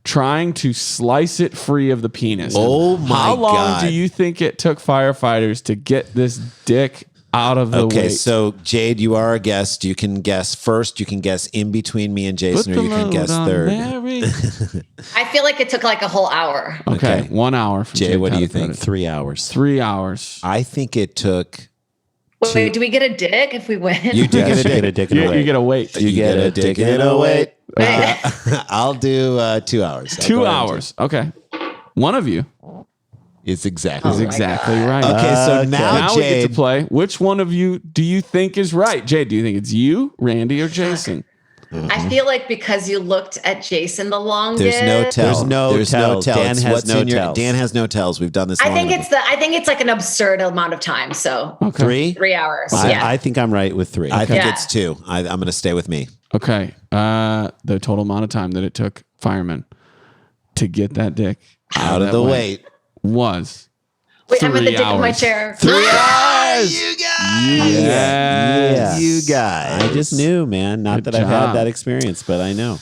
S6: trying to slice it free of the penis?
S3: Oh my
S6: How long
S3: God.
S6: do you think it took firefighters to get this dick out of the
S3: Okay,
S6: weight?
S3: so Jade, you are a guest. You can guess first. You can guess in between me and Jason, or you can guess third.
S5: I feel like it took like a whole hour.
S6: Okay, 1 hour. From
S3: Jay, what do you
S6: Catta-Preta.
S3: think?
S4: 3 hours.
S6: 3 hours.
S3: I think it took.
S5: Wait, do we get a dick if we win?
S3: You do
S4: Yes,
S3: get
S4: you
S3: a
S4: get a
S3: dick.
S4: dick in a
S6: You
S4: weight.
S6: get a weight.
S3: You get a dick in a weight.
S5: Hey.
S3: I'll do 2 hours. I'll
S6: 2
S3: go ahead and
S6: hours. Okay. One of you
S3: do- It's exactly.
S5: Oh
S6: is
S5: my
S6: exactly
S5: God.
S6: right.
S3: Okay, so
S6: Now
S3: now
S6: we get to
S3: Jade.
S6: play. Which one of you do you think is right? Jade, do you think it's you, Randy, or Jason?
S5: I feel like because you looked at Jason the longest.
S3: There's no tell.
S4: There's no tell. Dan
S3: It's
S4: has
S3: what's
S4: no
S3: in your-
S4: tells.
S3: Dan has no tells. We've done this.
S5: I
S3: long
S5: think
S3: enough.
S5: I think it's like an absurd amount of time. So
S6: Okay.
S3: 3.
S5: 3 hours. yeah.
S4: I think I'm right with 3.
S3: I think
S5: Yeah.
S3: it's 2. I'm going to stay with me.
S6: Okay. The total amount of time that it took firemen to get that dick
S3: Out of
S6: that
S3: the
S6: weight
S3: weight.
S6: was
S5: Wait, I'm in the
S6: 3
S5: dick of my
S6: hours.
S5: chair.
S3: 3 hours. You guys.
S6: Yes.
S3: You guys.
S4: I just knew, man. Not
S6: Good
S4: that I've
S6: job.
S4: had that experience, but I know.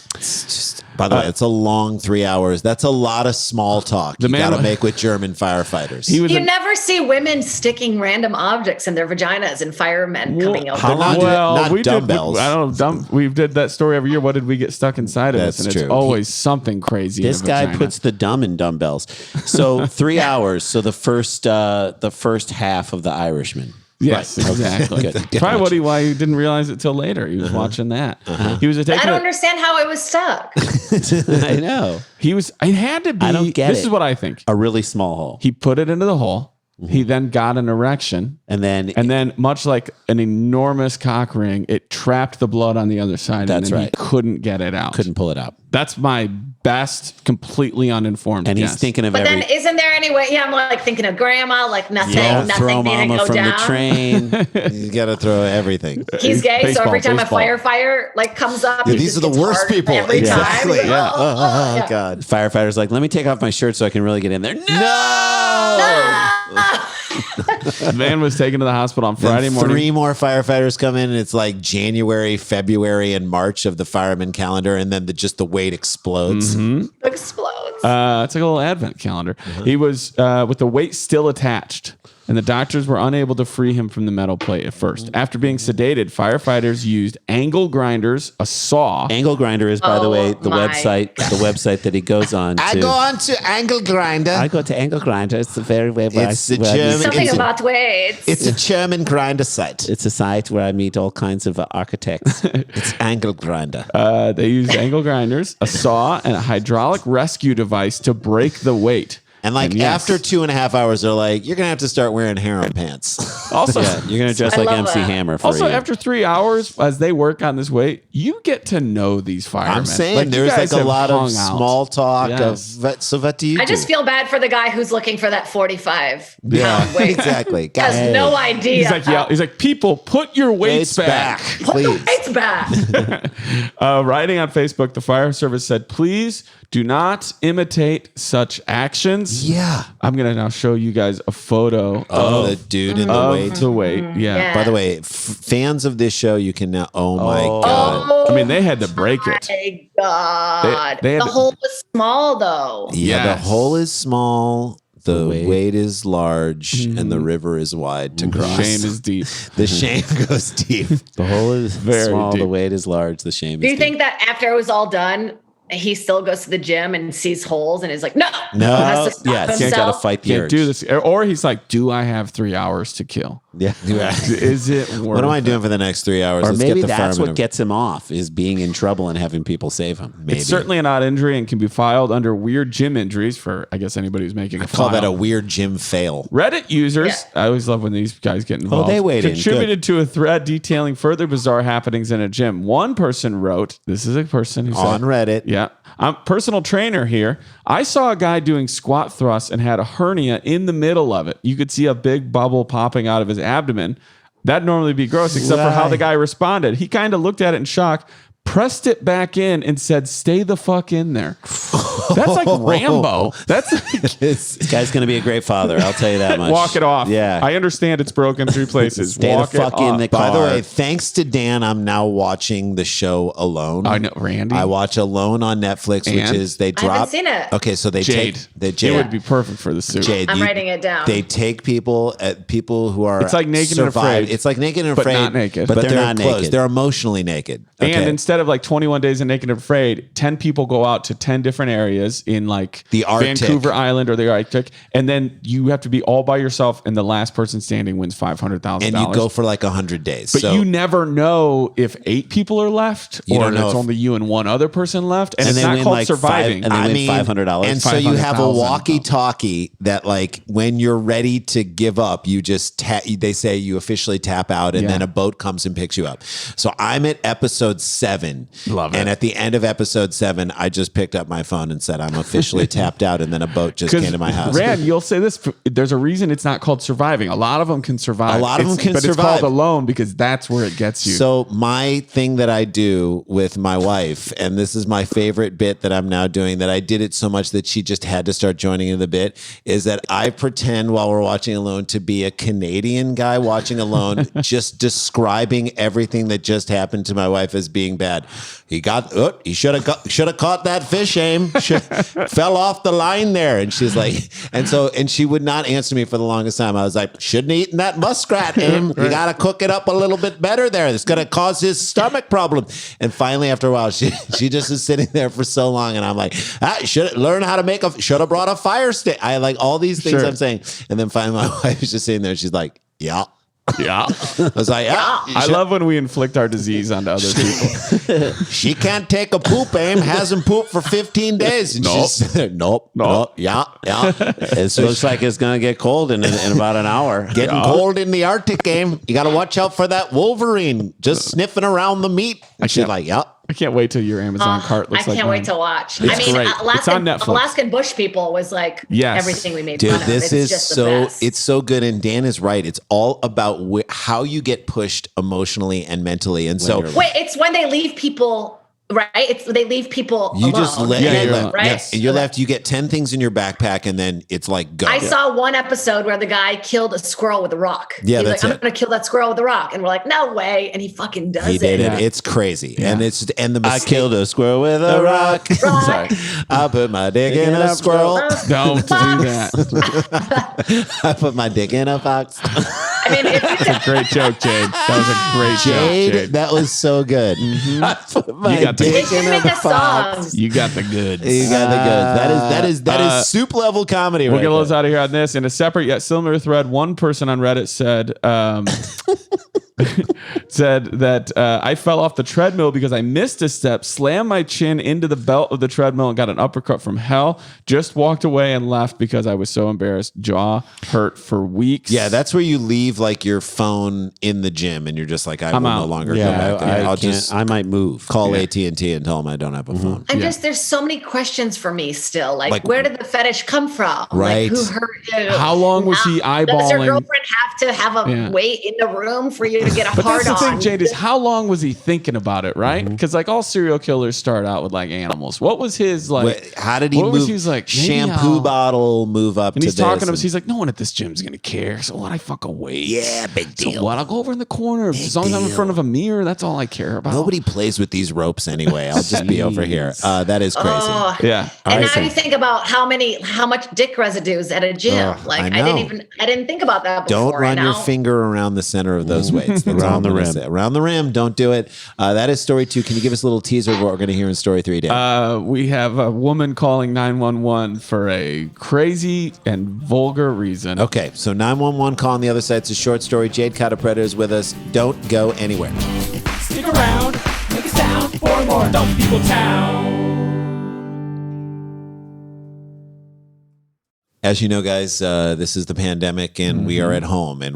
S3: By the way, it's a long 3 hours. That's a lot of small talk you
S6: man-
S3: got to make with German firefighters.
S6: He was
S5: You
S6: a-
S5: never see women sticking random objects in their vaginas and firemen coming over.
S3: How long- not
S6: we
S3: dumbbells.
S6: Did, I don't know. We did that story every year. What did we get stuck inside of us?
S3: That's
S6: And
S3: true.
S6: it's always something crazy. in
S4: This
S6: a
S4: guy
S6: vagina.
S4: puts the dumb in dumbbells. So 3 hours. So the first half of the Irishman.
S6: Yes, exactly.
S4: Good.
S6: Probably why he didn't realize it till later. He was watching that. He was
S5: I
S6: taking
S5: don't
S6: it.
S5: understand how it was stuck.
S4: I know.
S6: He was. It had to be.
S4: I don't get
S6: This
S4: it.
S6: is what I think.
S4: A really small hole.
S6: He put it into the hole. He then got an erection,
S4: And
S6: and then much like an enormous cock ring, it trapped the blood on the other side.
S4: That's
S6: and then
S4: right.
S6: He couldn't get it out.
S4: couldn't pull it out.
S6: That's my best, completely uninformed.
S4: And
S6: guess.
S4: he's thinking of
S5: But
S4: every.
S5: then isn't there any way? Yeah, I'm like thinking of grandma, like nothing,
S3: Throw
S5: nothing didn't
S3: mama
S5: go
S3: from
S5: down.
S3: the train. You got to throw everything.
S5: He's gay, so
S6: Baseball,
S5: every time
S6: baseball.
S5: a firefighter like comes up,
S3: Yeah,
S5: he
S3: these
S5: just
S3: are the
S5: gets
S3: worst
S5: hard
S3: people.
S5: every time.
S3: Exactly.
S5: Yeah.
S3: Oh,
S5: Yeah.
S3: God.
S4: Firefighter's like, let me take off my shirt so I can really get in there.
S3: No.
S6: The man was taken to the hospital on Friday morning.
S3: 3 more firefighters come in, and it's like January, February, and March of the fireman calendar, and then just the weight explodes.
S5: Explodes.
S6: It's like a little advent calendar. He was with the weight still attached, and the doctors were unable to free him from the metal plate at first. After being sedated, firefighters used angle grinders, a saw.
S4: Angle Grinder is, by the way, the
S5: my
S4: website that he goes on.
S3: I
S4: to.
S3: go on to Angle Grinder.
S4: I go to Angle Grinder. It's the very way where
S3: It's the
S4: where I meet-
S3: German-
S5: Something
S3: it's a-
S5: about weights.
S3: It's a German grinder site.
S4: It's a site where I meet all kinds of architects.
S3: It's Angle Grinder.
S6: They used angle grinders, a saw, and a hydraulic rescue device to break the weight.
S3: And like
S6: yes.
S3: after 2.5 hours, they're like, you're gonna have to start wearing harem pants.
S6: Also,
S4: Yeah, you're gonna dress
S5: I
S4: like
S5: love
S4: MC
S5: that.
S4: Hammer for
S6: also
S4: a year.
S6: after 3 hours, as they work on this weight, you get to know these firemen.
S3: I'm saying
S6: Like, you
S3: there's
S6: guys
S3: like a
S6: have
S3: lot of
S6: hung out.
S3: small talk
S6: Yes.
S3: of so what do you
S5: I
S3: do?
S5: just feel bad for the guy who's looking for that 45 pound weight.
S3: exactly.
S5: Has
S3: Guys,
S5: no idea.
S6: He's like, people, put your weights
S3: weights
S6: back.
S5: Put the
S3: please.
S5: weights back.
S6: Writing on Facebook, the fire service said, please do not imitate such actions.
S3: Yeah.
S6: I'm going to now show you guys a photo
S3: Oh, the dude in the
S6: of
S3: weight.
S6: the weight. Yeah.
S5: Yeah.
S3: By the way, fans of this show, you can now. Oh my god.
S5: Oh,
S6: I mean, they had to break it.
S5: my God.
S6: They had
S5: the
S6: to-
S5: hole was small, though.
S3: Yeah,
S6: Yes.
S3: the hole is small. The
S4: weight.
S3: weight is large, and the river is wide to cross.
S6: Shame is deep.
S3: The shame goes deep.
S4: The hole is
S6: Very
S4: small,
S6: deep.
S4: the weight is large, the shame
S5: Do
S4: is
S5: you think that after it was all done, he still goes to the gym and sees holes and is like, no,
S3: No,
S5: has to stop
S3: yes,
S4: Can't gotta
S5: himself.
S4: fight the
S6: Can't
S4: urge.
S6: do this. Or he's like, do I have 3 hours to kill?
S3: Yeah.
S6: Is it worth
S3: What am I doing for the next 3 hours?
S4: Or
S3: Let's
S4: maybe
S3: get the
S4: that's
S3: fireman
S4: what
S3: over-
S4: gets him off, is being in trouble and having people save him.
S3: Maybe.
S6: It's certainly an odd injury and can be filed under weird gym injuries for, I guess, anybody who's making a
S3: Call
S6: file.
S3: that a weird gym fail.
S6: Reddit users, I always love when these guys get involved.
S3: they weighed in.
S6: Contributed to a thread detailing further bizarre happenings in a gym. One person wrote, this is a person who
S3: On
S6: said,
S3: Reddit.
S6: yeah, I'm personal trainer here. I saw a guy doing squat thrusts and had a hernia in the middle of it. You could see a big bubble popping out of his abdomen. That'd normally be gross, except for how the guy responded. He kind of looked at it in shock, pressed it back in, and said, "Stay the fuck in there." That's like Rambo. That's
S3: This
S4: This guy's going to be a great father. I'll tell you that much.
S6: walk it off.
S4: Yeah.
S6: I understand it's broken 3 places.
S4: Stay
S6: Walk
S4: the fuck
S6: it
S4: in
S6: off.
S4: the
S3: By the
S4: car.
S3: way, thanks to Dan, I'm now watching the show Alone.
S6: I know, Randy.
S3: I watch Alone on Netflix, which
S6: And?
S3: is they
S5: I haven't
S3: drop.
S5: seen it.
S3: Okay, so they
S6: Jade.
S3: take the
S6: It
S3: Jade.
S6: would be perfect for the suit.
S3: Jade,
S5: I'm writing it down.
S3: They take people who are
S6: It's like Naked and Afraid.
S3: It's like Naked and
S6: But
S3: Afraid,
S6: not naked.
S3: but
S4: But
S3: they're,
S4: they're
S3: not
S4: not
S3: clothes.
S4: naked.
S3: They're emotionally naked.
S6: And
S3: Okay.
S6: instead of like 21 Days of Naked and Afraid, 10 people go out to 10 different areas in like
S3: The Arctic.
S6: Vancouver Island or the Arctic. And then you have to be all by yourself, and the last person standing wins $500,000.
S3: and you go for like 100 days.
S6: But
S3: so,
S6: you never know if 8 people are left
S3: You
S6: or
S3: don't know
S6: it's
S3: if-
S6: only you and one other person left. And,
S3: And
S6: it's
S3: they
S6: not
S3: win
S6: called
S3: like
S6: surviving.
S4: and they win $500.
S3: And so you have a
S6: 500,000.
S3: walkie-talkie that, like, when you're ready to give up, you just they say you officially tap out, and
S6: Yeah.
S3: then a boat comes and picks you up. So I'm at episode 7,
S6: Love
S3: and
S6: it.
S3: at the end of episode 7, I just picked up my phone and said I'm officially tapped out, and then a boat just came to my house.
S6: Rand, you'll say this. There's a reason it's not called surviving. A lot of them can survive.
S3: A lot of them can
S6: but
S3: survive.
S6: it's called alone because that's where it gets you.
S3: So my thing that I do with my wife, and this is my favorite bit that I'm now doing, that I did it so much that she just had to start joining in the bit, is that I pretend while we're watching Alone to be a Canadian guy watching Alone, just describing everything that just happened to my wife as being bad. He should have caught that fish, Aim. Fell off the line there. And she's like, and she would not answer me for the longest time. I was like, shouldn't have eaten that muskrat, Aim. You got to cook it up a little bit better there. It's going to cause his stomach problem. And finally, after a while, she just is sitting there for so long. And I'm like, should have brought a fire stick. I like all these things
S6: Sure.
S3: I'm saying. And then finally, my wife is just sitting there. She's like, yeah.
S6: yeah.
S3: I was like, yeah.
S6: I love when we inflict our disease onto other people.
S3: She can't take a poop, Aim. Hasn't pooped for 15 days. And
S6: Nope.
S3: she's there, nope. Yeah.
S4: It looks like it's going to get cold in about an hour.
S3: Getting cold in the Arctic, Aim. You got to watch out for that Wolverine just sniffing around the meat. And she's
S6: can't-
S3: like, yeah.
S6: I can't wait till your Amazon cart
S5: I
S6: looks like
S5: can't wait
S6: mine.
S5: to watch.
S6: It's
S5: I mean,
S6: great. It's on Netflix.
S5: Alaskan Bush People was like
S6: Yes.
S5: everything we made
S3: Dude,
S5: fun of.
S3: this
S5: It's
S3: is
S5: just the
S3: so
S5: best.
S3: it's so good, and Dan is right. It's all about how you get pushed emotionally and mentally, and so
S5: Wait, it's when they leave people, right? they leave people
S3: you
S5: alone.
S3: just let
S6: Yeah, you're
S3: left,
S6: alone.
S5: right?
S3: yes, you're left. You get 10 things in your backpack, and then it's like go.
S5: I saw one episode where the guy killed a squirrel with a rock.
S3: Yeah,
S5: He's
S3: that's
S5: like,
S3: it.
S5: I'm going to kill that squirrel with a rock. And we're like, no way. And he fucking does
S3: He did
S5: it.
S3: it.
S6: Yeah.
S3: It's crazy, and the
S4: I
S3: mistake-
S4: killed a squirrel with a rock.
S6: Sorry.
S3: I put my dick in a squirrel.
S6: Don't do that.
S3: I put my dick in a fox.
S5: I mean,
S6: Great joke, Jade. That was a great
S3: Jade,
S6: joke, Jade.
S3: that was so good. I put my
S6: You got the-
S5: they
S3: dick
S5: should
S3: in
S5: make
S3: a
S5: a
S3: fox.
S5: song.
S6: You got the goods.
S3: You got the goods. That is soup level comedy.
S6: We'll
S3: right
S6: get those
S3: there.
S6: out of here on this. In a separate yet similar thread, one person on Reddit said, said that I fell off the treadmill because I missed a step, slammed my chin into the belt of the treadmill, and got an uppercut from hell. Just walked away and left because I was so embarrassed. Jaw hurt for weeks.
S3: Yeah, that's where you leave like your phone in the gym, and you're just like, I will no
S6: out.
S3: longer
S4: Yeah,
S3: go back there. I'll just
S4: I might move.
S3: call AT&T and tell them I don't have a phone.
S5: There's so many questions for me still. Like,
S3: Like-
S5: where did the fetish come from?
S3: Right.
S5: Like, who hurt you?
S6: How long was he
S5: Does your
S6: eyeballing-
S5: girlfriend have to have a
S6: Yeah.
S5: wait in the room for you to get a
S6: But
S5: hard
S6: that's the
S5: on?
S6: thing, Jade, is how long was he thinking about it, right? Because like all serial killers start out with like animals. What was his like?
S3: Wait, how did he
S6: what
S3: move?
S6: was his, like, maybe
S3: shampoo
S6: I'll-
S3: bottle move up
S6: And
S3: to
S6: he's
S3: this.
S6: talking to us.
S3: and-
S6: He's like, no one at this gym's gonna care. So what? I fucking wait.
S3: Yeah, big deal.
S6: So what? I'll go over in the corner. As long as I'm in front of a mirror, that's all I care about.
S3: Nobody plays with these ropes anyway. I'll just be over here. That is crazy.
S5: Oh.
S6: Yeah.
S5: And
S3: right,
S5: now you think about how much dick residues at a gym.
S3: Ugh,
S5: Like
S3: I
S5: I
S3: know.
S5: didn't think about that before.
S3: Don't run
S5: and
S3: your
S5: now-
S3: finger around the center of those weights. That's all
S4: Around
S3: I'm
S4: the
S3: gonna
S4: rim.
S3: around the rim. Don't do it. That is story 2. Can you give us a little teaser of what we're going to hear in story 3, Dan?
S6: We have a woman calling 911 for a crazy and vulgar reason.
S3: Okay, so 911 call on the other side. It's a short story. Jade Catta-Preta is with us. Don't go anywhere.
S2: Stick around, make a sound for more Dumb People Town.
S3: As you know, guys, this is the pandemic and we are at home and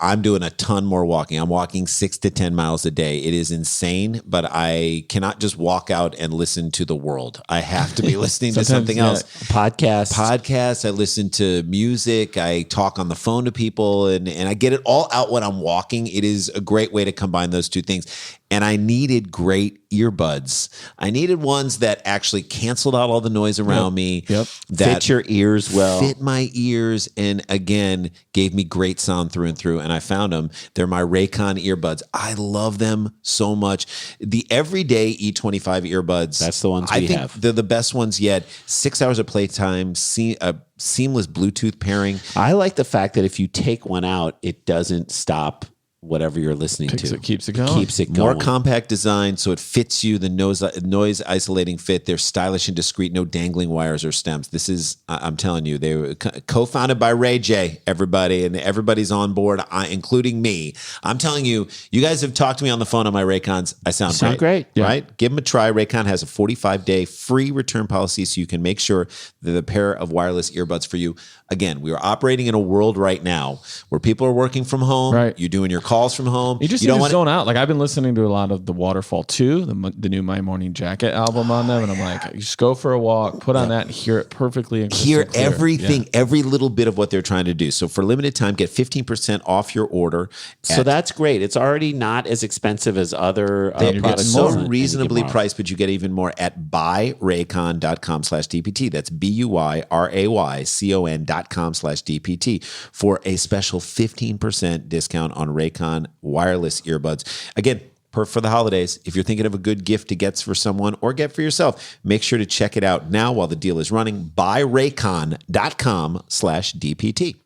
S3: I'm doing a ton more walking. I'm walking 6 to 10 miles a day. It is insane, but I cannot just walk out and listen to the world. I have to be listening to something else. Podcasts. I listen to music. I talk on the phone to people and I get it all out when I'm walking. It is a great way to combine those two things. And I needed great earbuds. I needed ones that actually canceled out all the noise around me.
S4: That
S3: Fit
S4: your ears well.
S3: Fit my ears. And again, gave me great sound through and through. And I found them. They're my Raycon earbuds. I love them so much. The everyday E25 earbuds.
S4: That's the ones
S3: I
S4: we
S3: think
S4: have.
S3: they're the best ones yet. 6 hours of playtime, seamless Bluetooth pairing.
S4: I like the fact that if you take one out, it doesn't stop whatever you're listening to.
S6: Keeps it going.
S4: Keeps it
S3: More
S4: going.
S3: compact design, so it fits you. The noise isolating fit. They're stylish and discreet. No dangling wires or stems. This is, I'm telling you, they were co-founded by Ray J. Everybody, and everybody's on board, including me. I'm telling you, you guys have talked to me on the phone on my Raycons. I sound great.
S4: Yeah.
S3: Right? Give them a try. Raycon has a 45-day free return policy, so you can make sure that the pair of wireless earbuds for you. Again, we are operating in a world right now where people are working from home.
S6: Right.
S3: You're doing your calls from home.
S6: You just
S3: don't
S6: need to
S3: want
S6: zone out. Like I've been listening to a lot of the Waterfall 2, the new My Morning Jacket album on them, and I'm like, you just go for a walk, put on that, and hear it perfectly. And
S3: hear
S6: crystal clear.
S3: everything, every little bit of what they're trying to do. So for limited time, get 15% off your order.
S4: So that's great. It's already not as expensive as other
S3: It's
S4: products.
S3: so
S4: and you get
S3: reasonably
S4: more.
S3: priced, but you get even more at buyraycon.com/DPT. That's BUYRAYCON.com/DPT for a special 15% discount on Raycon wireless earbuds. Again, for the holidays, if you're thinking of a good gift to get for someone or get for yourself, make sure to check it out now while the deal is running. Buyraycon.com/DPT.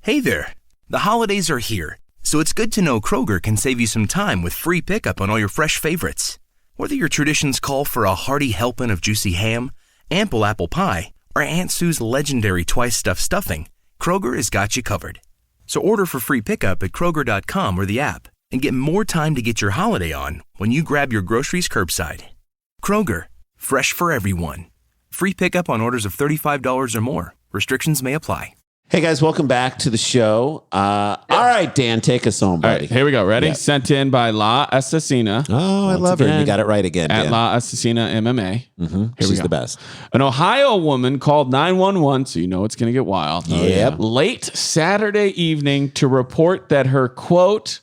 S7: Hey there. The holidays are here, so it's good to know Kroger can save you some time with free pickup on all your fresh favorites. Whether your traditions call for a hearty helping of juicy ham, ample apple pie, or Aunt Sue's legendary twice stuffed stuffing, Kroger has got you covered. So order for free pickup at Kroger.com or the app and get more time to get your holiday on when you grab your groceries curbside. Kroger, fresh for everyone. Free pickup on orders of $35 or more. Restrictions may apply.
S4: Hey guys, welcome back to the show. All right, Dan, take us home,
S6: All
S4: buddy.
S6: right, here we go. Ready?
S4: Yep.
S6: Sent in by La Assassina.
S3: Oh, I love her.
S4: again.
S3: You got it right again,
S6: At
S3: Dan.
S6: La Assassina MMA.
S3: She's the best.
S6: An Ohio woman called 911, so you know it's going to get wild.
S3: Yep.
S6: Late Saturday evening to report that her, quote,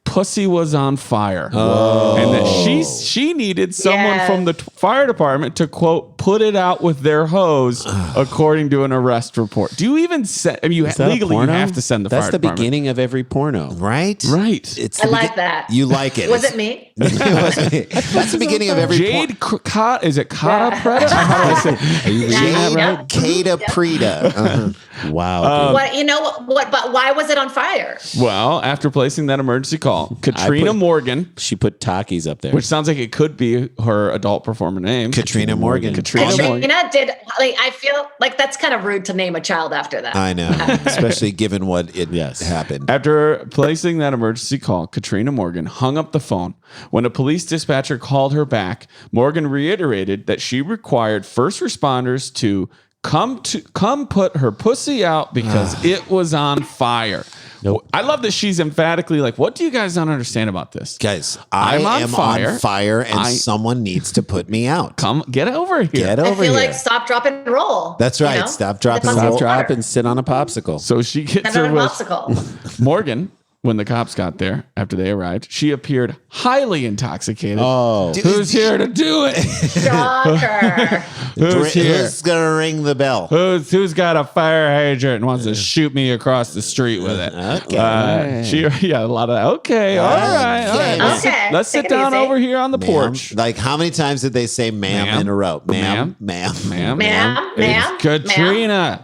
S6: pussy was on fire. And that she needed someone
S5: Yes.
S6: from the fire department to, quote, put it out with their hose, according to an arrest report. Do you even send, I mean,
S4: Is that a
S6: legally you
S4: porno?
S6: have to send the
S4: That's
S6: fire
S4: the
S6: department.
S4: beginning of every porno.
S3: Right?
S6: Right.
S3: It's
S5: I like that.
S3: You like it.
S5: Was
S3: It's-
S5: it me?
S3: That's the beginning of every
S6: Jade Catta, is it Catta-Preta? How do I say?
S4: Are you reading that
S3: Jade
S4: right?
S3: Catta-Preta.
S4: Wow. dude.
S5: What, you know what, but why was it on fire?
S6: Well, after placing that emergency call, Katrina Morgan,
S4: She put Takis up there.
S6: which sounds like it could be her adult performer name.
S3: Katrina Morgan.
S6: Katrina Morgan.
S5: Katrina did, like, I feel like that's kind of rude to name a child after that.
S3: I know, especially given what it happened.
S6: After placing that emergency call, Katrina Morgan hung up the phone. When a police dispatcher called her back, Morgan reiterated that she required first responders to come put her pussy out because it was on fire.
S4: Nope.
S6: I love that she's emphatically like, what do you guys not understand about this?
S3: Guys, I
S6: I'm on
S3: am
S6: fire.
S3: on fire and someone needs to put me out.
S6: Come get over here.
S3: Get
S5: I
S3: over
S5: feel
S3: here.
S5: like stop, drop, and roll.
S3: That's right.
S5: you know?
S3: Stop, drop,
S5: Dip
S3: and
S5: on
S3: roll.
S5: some
S4: Drop
S5: water.
S4: and sit on a popsicle.
S6: So she gets
S5: Stand
S6: her
S5: on a
S6: with
S5: popsicle.
S6: Morgan. When the cops got there after they arrived, she appeared highly intoxicated.
S4: Oh.
S6: Who's here to do it?
S5: Shocker.
S6: Who's here?
S3: Who's gonna ring the bell?
S6: Who's got a fire hydrant and wants to shoot me across the street with it?
S3: Okay.
S6: A lot of okay. All right.
S5: Okay.
S6: Let's sit
S5: Take it
S6: down
S5: easy.
S6: over here on the
S3: Ma'am.
S6: porch.
S3: Like, how many times did they say ma'am in a row? Ma'am, ma'am,
S6: Ma'am.
S5: Ma'am, ma'am,
S6: It's Katrina.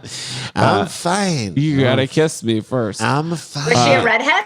S3: I'm fine.
S6: You gotta kiss me first.
S3: I'm fine.
S5: Was she a redhead?